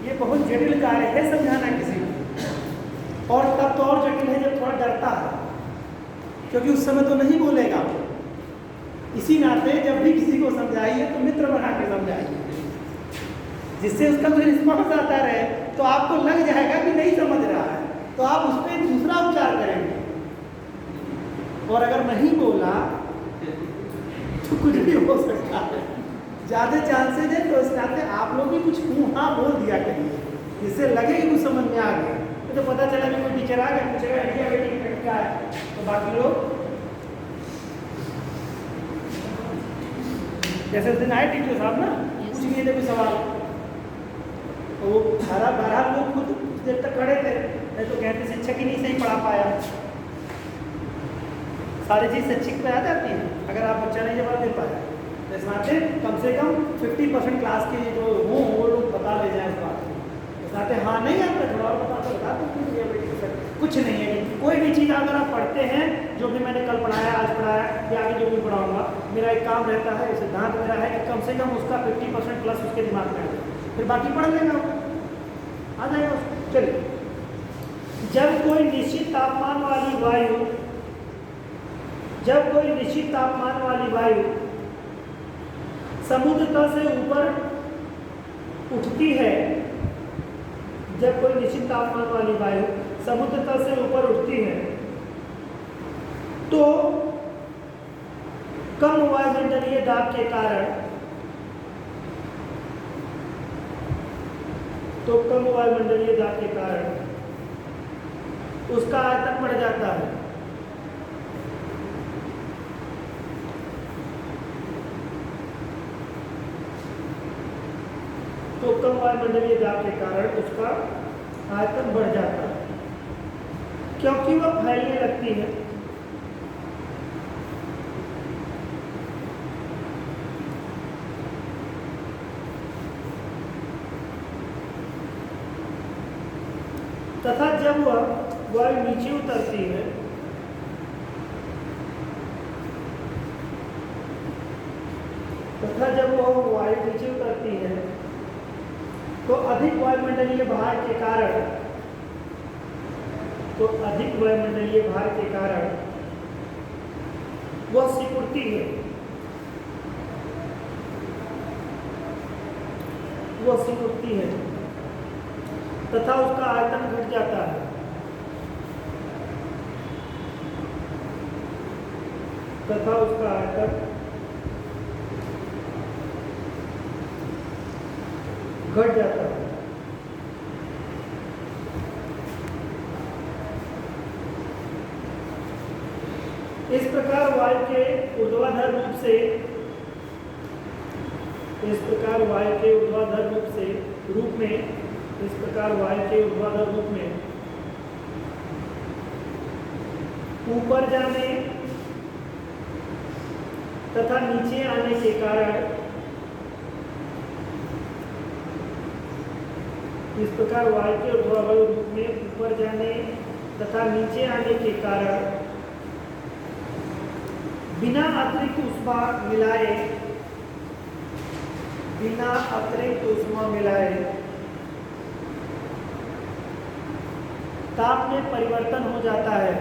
ये बहुत जटिल कार्य है समझाना किसी को। और तब तो और जटिल है जब थोड़ा डरता है, क्योंकि उस समय तो नहीं बोलेगा। इसी नाते जब भी किसी को समझाइए तो मित्र बना के समझाइए, जिससे उसका कोई रिस्पॉन्स आता रहे, तो आपको लग जाएगा कि नहीं समझ रहा है, तो आप उस पर दूसरा उपचार करेंगे। और अगर नहीं बोला तो कुछ भी हो सकता है, ज़्यादा चांसेज है। तो इस नाते आप लोग भी कुछ हाँ बोल दिया करिए, जिससे लगे कि कुछ समझ में आ गया। तो पता चला कि कोई टीचर आ गया पूछेगा इंडिया वेटिंग क्या है, तो बाकी लोग जैसे उस दिन आए टीचर साहब ना, पूछ लिए थे कोई सवाल, तो वो 12 लोग खुद कुछ देर तक खड़े थे, तो कहते शिक्षक ही नहीं सही पढ़ा पाया। सारी चीज़ संक्षिप्त में आ जाती है अगर आप बच्चा नहीं जवाब दे पाया। इस नाते कम से कम 50% क्लास के जो हों वो लोग बता ले जाएँ इस बात को। इस नाते हाँ नहीं आता थोड़ा और बता दो कुछ नहीं है। कोई भी चीज़ अगर आप पढ़ते हैं जो भी मैंने कल पढ़ाया आज पढ़ाया या आगे जो भी पढ़ाऊँगा, मेरा एक काम रहता है, सिद्धांत मेरा है कि कम से कम उसका 50% प्लस उसके दिमाग में आ जाए, फिर बाकी पढ़ लेगा आ जाएगा उसको। चलिए, जब कोई निश्चित तापमान वाली वायु समुद्र तल से ऊपर उठती है, जब कोई निश्चित तापमान वाली वायु समुद्र तल से ऊपर उठती है तो कम वायुमंडलीय दाब के कारण उसका आयतन बढ़ जाता है। तो कम वायुमंडलीय दाब के कारण उसका आयतन बढ़ जाता है क्योंकि वह फैलने लगती है। तथा जब वह वायु नीचे उतरती है तो अधिक वायुमंडलीय भार के कारण वह सिकुड़ती है तथा उसका आयतन घट जाता है। इस प्रकार वायु के ऊर्ध्वाधर रूप में ऊपर जाने तथा नीचे आने के कारण बिना अतिरिक्त ऊष्मा मिलाए ताप में परिवर्तन हो जाता है।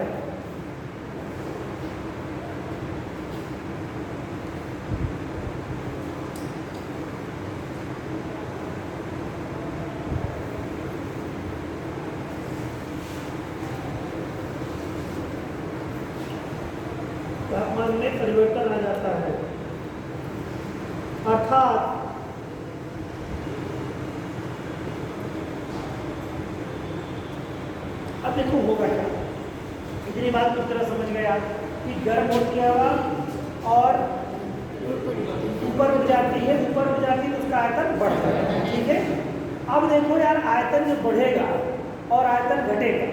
तापमान में परिवर्तन आ जाता है अर्थात अब देखो होगा क्या। इतनी बात तो तरह समझ गए आप कि गर्म होती है हवा और ऊपर उठ जाती है तो उसका आयतन बढ़ता है। ठीक है, अब देखो यार आयतन जो बढ़ेगा और आयतन घटेगा,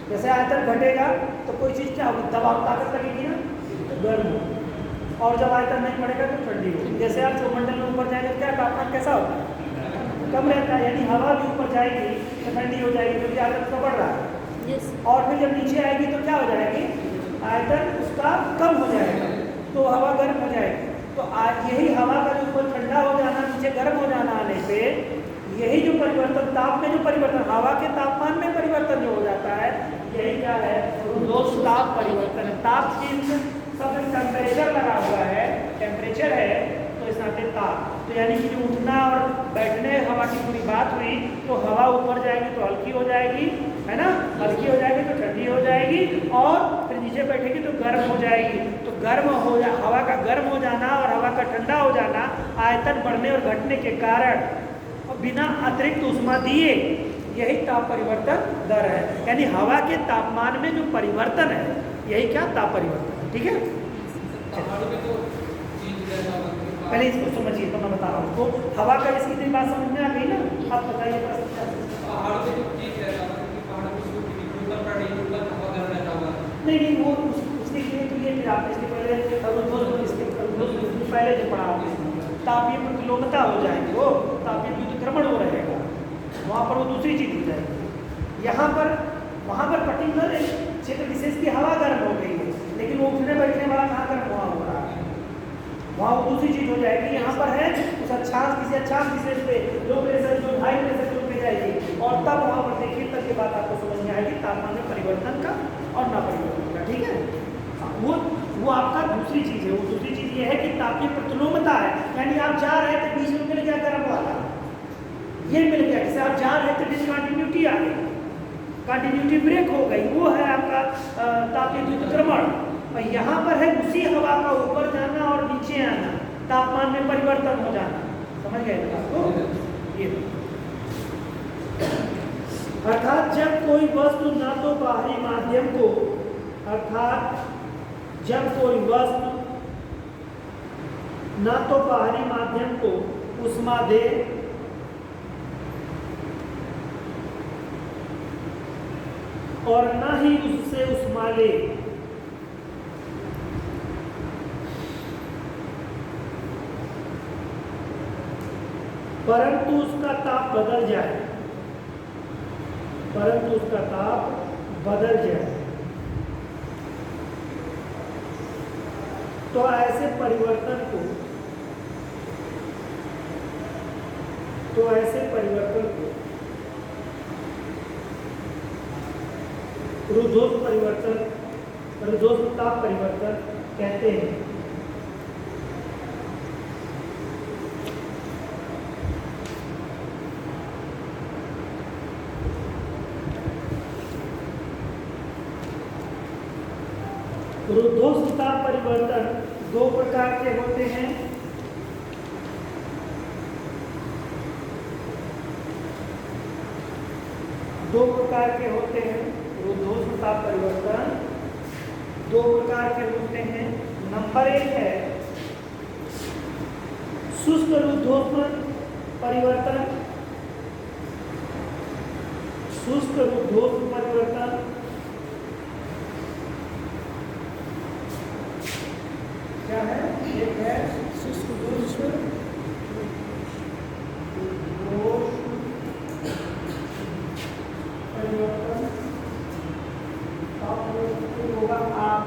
जैसे आयतन घटेगा तो कोई चीज़ क्या होगी, दबाव ताकत लगेगी ना, तो गर्म हो, और जब आयतन नहीं बढ़ेगा तो ठंडी होगी। जैसे आप सौरमंडल में ऊपर जाएंगे क्या तापमान कैसा होता है, कम रहता है, यानी हवा भी ऊपर जाएगी तो ठंडी हो जाएगी क्योंकि आयतन तो बढ़ रहा है। और फिर जब नीचे आएगी तो क्या हो जाएगी, आयतन उसका कम हो जाएगा तो हवा गर्म हो जाएगी। तो आज यही हवा का जो ऊपर ठंडा हो जाना नीचे गर्म हो जाना आने पे यही जो परिवर्तन, ताप में जो परिवर्तन, हवा के तापमान में परिवर्तन जो हो जाता है, यही क्या है, ताप परिवर्तन है। ताप चिन्ह सब टेम्परेचर लगा हुआ है, टेम्परेचर है तो इस नाते ताप। तो यानी कि जो उठना और बैठने हवा की पूरी बात हुई, तो हवा ऊपर जाएगी तो हल्की हो जाएगी, है ना, हल्की हो जाएगी तो ठंडी हो जाएगी, और फिर नीचे बैठेगी तो गर्म हो जाएगी। तो हवा का गर्म हो जाना और हवा का ठंडा हो जाना आयतन बढ़ने और घटने के कारण और बिना अतिरिक्त ऊष्मा दिए, यही ताप परिवर्तन दर है। यानी हवा के तापमान में जो परिवर्तन है यही क्या, ताप परिवर्तन है। ठीक है, पहले इसको समझिए तो मैं बता रहा हूँ। तो हवा का इसकी इतनी बात समझ में आ गई ना, आप बताइए। नहीं वो उसके लिए तो है, फिर आपने इसके पहले पहले जो पढ़ा आपने तापीय प्रतिलोमता हो जाएगी, वो तापीय व्युत्क्रमण हो रहेगा, वहाँ पर वो दूसरी चीज हो जाएगी। यहाँ पर वहाँ पर पर्टिकुलर क्षेत्र विशेष की हवा गर्म हो गई है, लेकिन वो उठने बैठने वाला कहाँ गर्म हुआ हो रहा है, वहाँ वो दूसरी चीज हो जाएगी। यहाँ पर है उस अक्षांश किसी अक्षांश विशेष पे लो प्रेशर जो हाई प्रेशर जो पे जाएगी, और तब वहाँ पर देखिए तब ये बात आपको समझ में आएगी तापमान में परिवर्तन का और ना परिवर्तन का। ठीक है, वो आपका दूसरी चीज है। वो दूसरी चीज ये है कि तापीय प्रतिलोमता है, यानी आप जा रहे थे बीच में मिल गया गर्म वाला, ये मिल गया, जैसे आप जा रहे थे डिसकंटिन्यूटी आ गई, कंटिन्यूटी ब्रेक हो गई, वो है आपका तापीय व्युत्क्रमण। और यहाँ पर है उसी हवा का ऊपर जाना और नीचे आना, तापमान में परिवर्तन हो जाना। समझ गए आपको ये? अर्थात जब कोई वस्तु ना तो बाहरी माध्यम को, अर्थात जब कोई वस्तु ना तो बाहरी माध्यम को ऊष्मा दे और ना ही उससे ऊष्मा ले, परंतु उसका ताप बदल जाए, परंतु उसका ताप बदल जाए, तो ऐसे परिवर्तन को, तो ऐसे परिवर्तन को रुद्धोष्म परिवर्तन, रुद्धोष्म ताप परिवर्तन कहते हैं। रुद्धोष्म ताप परिवर्तन दो प्रकार के होते हैं। दो प्रकार के होते हैं रुद्धोष्म ताप परिवर्तन, दो प्रकार के होते हैं। नंबर एक है शुष्क रुद्धोष्म परिवर्तन, शुष्क रुद्धोष्म परिवर्तन क्या है? एक है शुष्क रुद्धोष्म परिवर्तन, होगा आप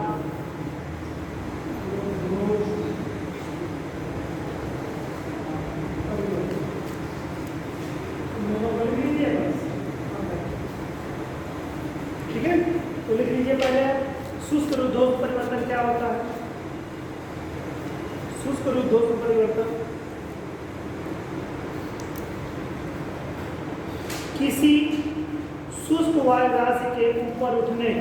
ठीक है। तो लिख लीजिए पहले शुष्क रुद्धोष्म परिवर्तन क्या होता है। शुष्क रुद्धोष्म परिवर्तन किसी शुष्क वायु राशि के ऊपर उठने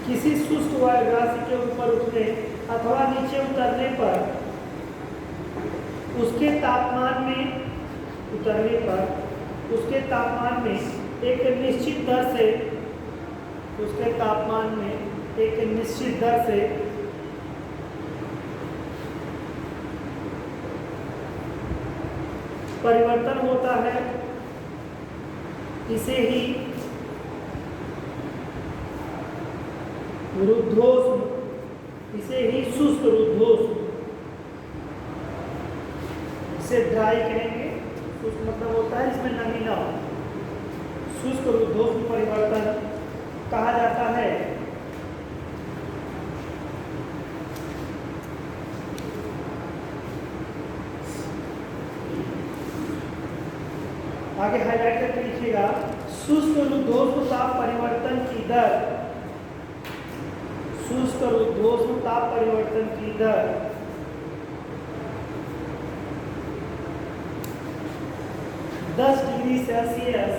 किसी शुष्क वायु राशि के ऊपर उठने अथवा नीचे उतरने पर उसके तापमान में उतरने पर उसके तापमान में एक निश्चित दर से, उसके तापमान में एक निश्चित दर से परिवर्तन होता है, इसे ही रुद्धोष्म, इसे ही शुष्क रुद्धोष्म, इसे ड्राई कहेंगे। शुष्क मतलब होता है इसमें नमी ना हो, शुष्क रुद्धोष्म परिवर्तन कहा जाता है। आगे हाईलाइट करके लिखिएगा शुष्क रुद्धोष्म ताप परिवर्तन की दर, शुष्क रुद्धोष्म ताप परिवर्तन की दर 10 डिग्री सेल्सियस,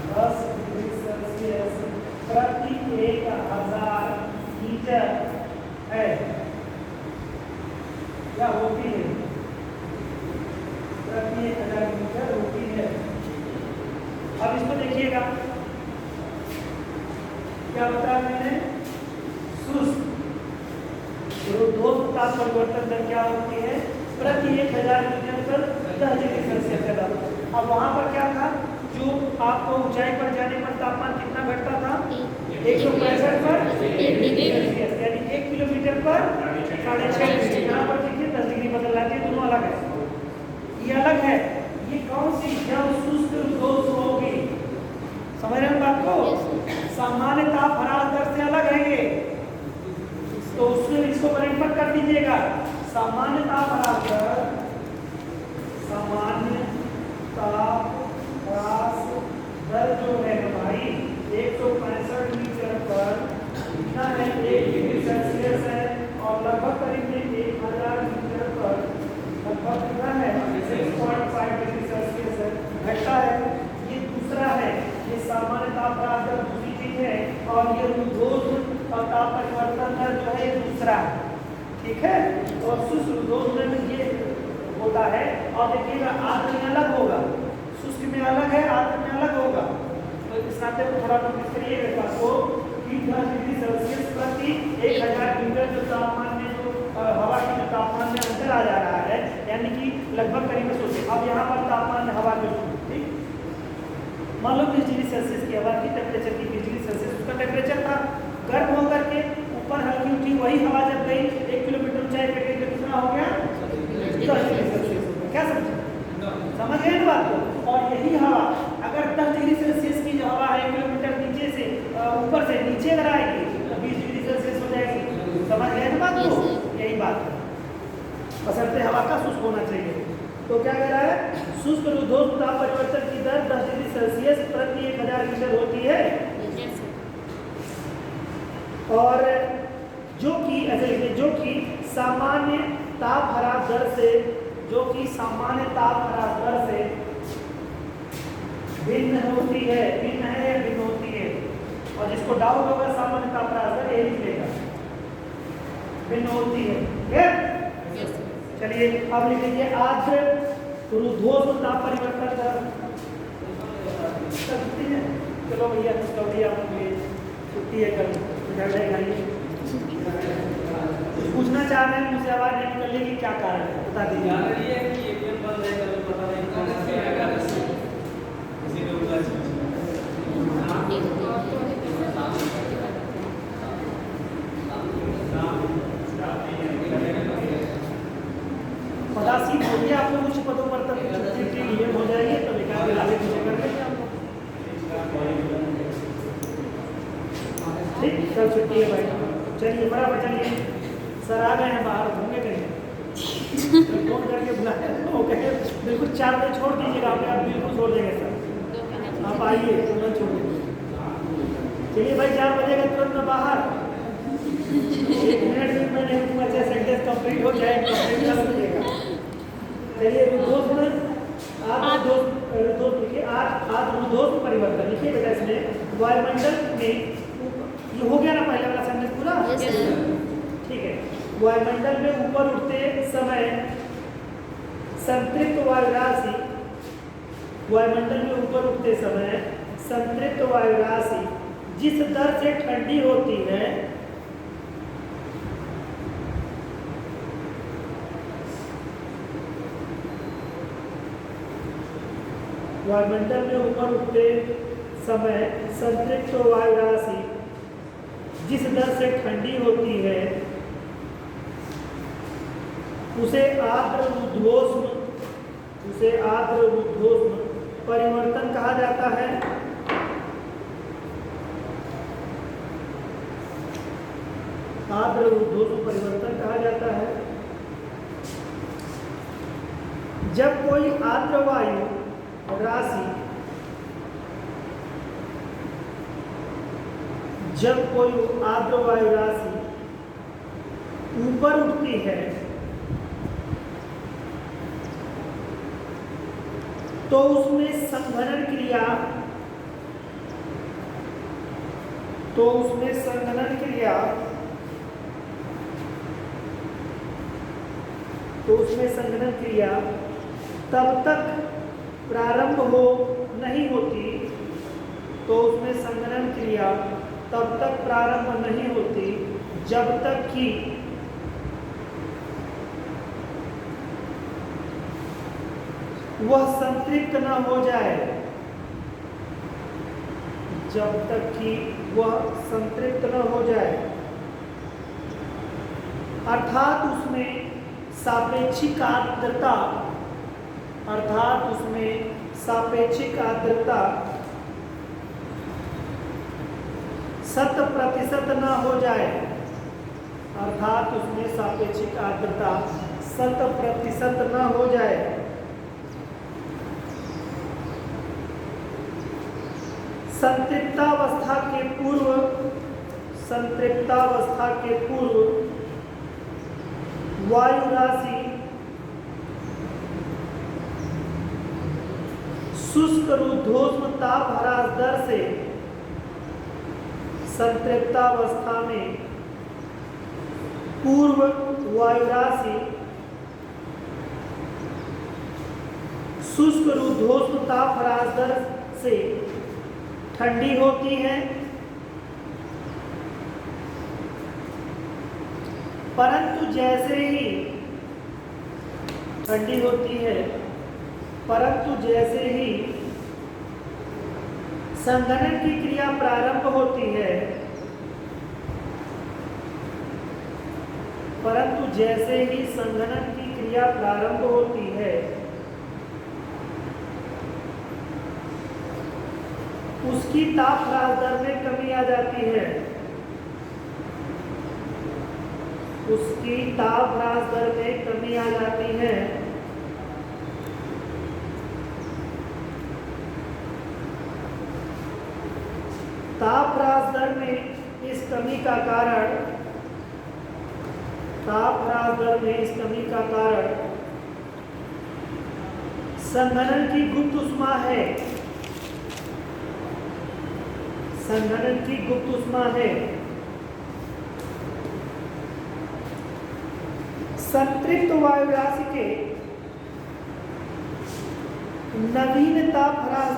10 डिग्री सेल्सियस प्रति 1000 लीटर है, क्या होती है? प्रति 1000 लीटर होती है। अब इसको देखिएगा क्या बताया मैंने, शुष्क रुद्धोष्म ताप परिवर्तन दर क्या होती है? प्रति 1000 मीटर पर 10 डिग्री सेल्सियस का तापमान। अब वहां पर क्या था, जो आपको ऊंचाई पर जाने पर तापमान कितना घटता था? 165 पर 1 डिग्री सेल्सियस, यानी 1 किलोमीटर पर 6.5 डिग्री। यहाँ पर देखिए 10 डिग्री बदल रहा है, दोनों अलग है, ये अलग है। ये कौन सी जब शुष्क रुद्धोष्म होगी? समझ रहे हैं बात को? सामान्य ताप ह्रास दर से अलग है ये, तो उसमें इसको परिवर्तन कर दीजिएगा। सामान्य ताप ह्रास दर, सामान्य ताप ह्रास दर जो है भाई 165 मीटर पर कितना है? 1 डिग्री सेल्सियस है, और लगभग करीब 1000 मीटर पर लगभग कितना है? 6.5 डिग्री सेल्सियस है, घटता है। ये दूसरा है, ये सामान्य ताप ह्रास दर दूसरी चीज है, और ये रुद्धोष्म और ताप परिवर्तन दर जो है ये दूसरा है, ठीक है। और शुष्क रुद्धोष्म में ये होता है, और देखिएगा आर्द्र में अलग होगा, शुष्क में अलग है, आर्द्र में अलग होगा। तो इस नाते को थोड़ा नोटिस करिएगा आपको कि 10 डिग्री सेल्सियस प्रति 1000 मीटर जो तापमान में जो हवा के जो तापमान में अंतर आ जा रहा है, यानी कि लगभग करीब सोचिए। अब यहाँ पर तापमान हवा में, ठीक, मान लो 20 डिग्री सेल्सियस की हवा की टेम्परेचर की 20 डिग्री सेल्सियस उसका टेम्परेचर था, गर्म होकर के ऊपर हल्की उठी, वही हवा जब गई 1 किलोमीटर ऊंचाई पे गई तो कितना हो गया? 10 डिग्री सेल्सियस। क्या समझे? समझ गए ना बात को? और यही हवा अगर 10 डिग्री सेल्सियस की जो हवा है 1 किलोमीटर नीचे से ऊपर से नीचे अगर आएगी तो 20 डिग्री सेल्सियस हो जाएगी। समझ गए ना बात को? यही बात है, बशर्ते हवा का शुष्क होना चाहिए। तो क्या कह रहा है? शुष्क रुद्धोष्म ताप परिवर्तन की दर 10 डिग्री सेल्सियस प्रति 1000 मीटर होती है, और जो कि ऐसे लिखिए, जो कि सामान्य ताप ह्रास दर से, जो कि सामान्य ताप ह्रास दर से भिन्न होती है। भिन्न है या भिन्न होती है? और जिसको डाउट होगा सामान्य ताप ह्रास दर यही लिखेगा, भिन्न होती है, ठीक है। चलिए अब लिख लीजिए आर्द्र रुद्धोष्म ताप परिवर्तन दर। चलो भैया छुट्टी है, कल पूछना चाह रहे हैं मुझसे, आवाज नहीं निकलने की क्या कारण है बता दीजिए। पदासी बोलिए, आपको कुछ पदों पर तक छुट्टी लिए हो जाएगी तो निकाल के आगे पीछे कर देंगे आपको, ठीक। कल छुट्टी है भाई, चलिए बराबर। चलिए सर आ गए हैं, बाहर घूमने कहीं फोन करके बुलाया हो गए, बिल्कुल 4 बजे छोड़ दीजिएगा, आप बिल्कुल छोड़ देंगे सर, आप आइए तुरंत छोड़ दीजिए। चलिए भाई 4 बजे का तुरंत में बाहर, 1 मिनट में मैं नहीं दूंगा, चाहे सेंटेंस कंप्लीट हो जाए, कंप्लीट कर लीजिएगा। चलिए रुद्धोष्म, आज रुद्धोष्म लिखिए, आज रुद्धोष्म परिवर्तन लिखिए बेटा। इसमें वायुमंडल में ये हो गया ना पहले वाला सेंटेंस पूरा, ठीक है। वायुमंडल में ऊपर उठते समय संतृप्त वायु राशि, वायुमंडल में ऊपर उठते समय संतृप्त वायु राशि जिस दर से ठंडी होती है, वायुमंडल में ऊपर उठते समय संतृप्त वायु राशि जिस दर से ठंडी होती है उसे आर्द्र रुद्धोष्म, उसे आर्द्र रुद्धोष्म परिवर्तन कहा जाता है। आर्द्र रुद्धोष्म परिवर्तन कहा जाता है जब कोई आर्द्र वायु राशि, जब कोई आर्द्र वायु राशि ऊपर उठती है तो उसमें संघनन क्रिया, तो उसमें संघनन क्रिया, तो उसमें संघनन क्रिया तब तक प्रारंभ हो नहीं होती, तो उसमें संघनन क्रिया तब तक प्रारंभ नहीं होती जब तक कि वह संतृप्त न हो जाए, जब तक कि वह संतृप्त न हो जाए, अर्थात उसमें सापेक्षिक आर्द्रता 100% न हो जाए, अर्थात उसमें सापेक्षिक आर्द्रता 100% न हो जाए, संतृप्तावस्था के पूर्व वायु राशि शुष्क रुद्धोष्म ताप ह्रास दर से संतृप्तावस्था में पूर्व वायु राशि शुष्क रुद्धोष्म ताप ह्रास दर से ठंडी होती है, परंतु जैसे ही ठंडी होती है, परंतु जैसे ही संघनन की क्रिया प्रारंभ होती है, परंतु जैसे ही संघनन की क्रिया प्रारंभ होती है, उसकी ताप ह्रास दर में कमी आ जाती है, उसकी ताप ह्रास दर में कमी आ जाती है। ताप ह्रास दर में इस कमी का कारण संघनन की गुप्त ऊष्मा है, संतृप्त वायु राशि के नवीन ताप ह्रास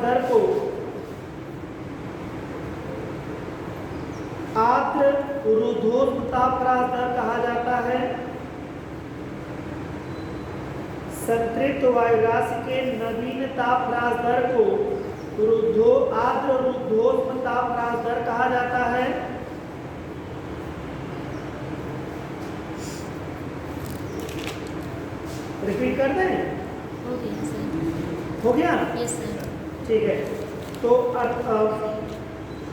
दर को आर्द्र रुद्धोष्म ताप ह्रास दर कहा जाता है। संतृप्त वायु राशि के नवीन ताप ह्रास दर को आर्द्र रुद्धोष्म ताप ह्रास दर कहा जाता है। रिपीट कर दें? हो गया? Yes sir. ठीक है, तो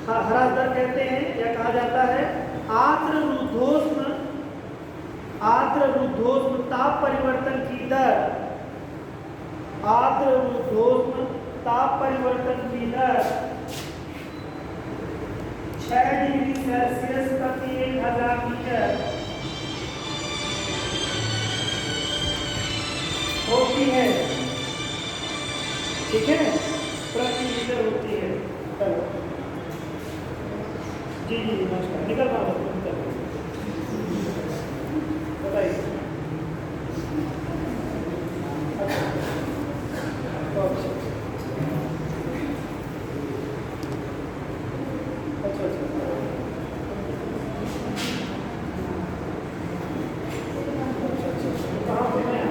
ह्रास दर कहते हैं या कहा जाता है आर्द्र रुद्धोष्म ताप परिवर्तन की दर, 6 डिग्री सेल्सियस प्रति 1000 मीटर होती है, ठीक है, प्रति मीटर होती है। जी नमस्कार, निकल रहा हूँ, बताइए। अच्छा कहाँ पे मैं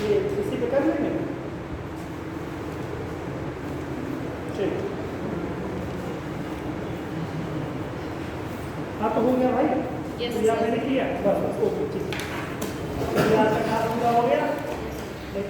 ये इसी पे कर लेंगे। ठीक, हाँ तो हो गया भाई। यस तो मैंने किया बस ओके, ठीक। तो यहाँ तक पूरा हो गया। देखते हैं।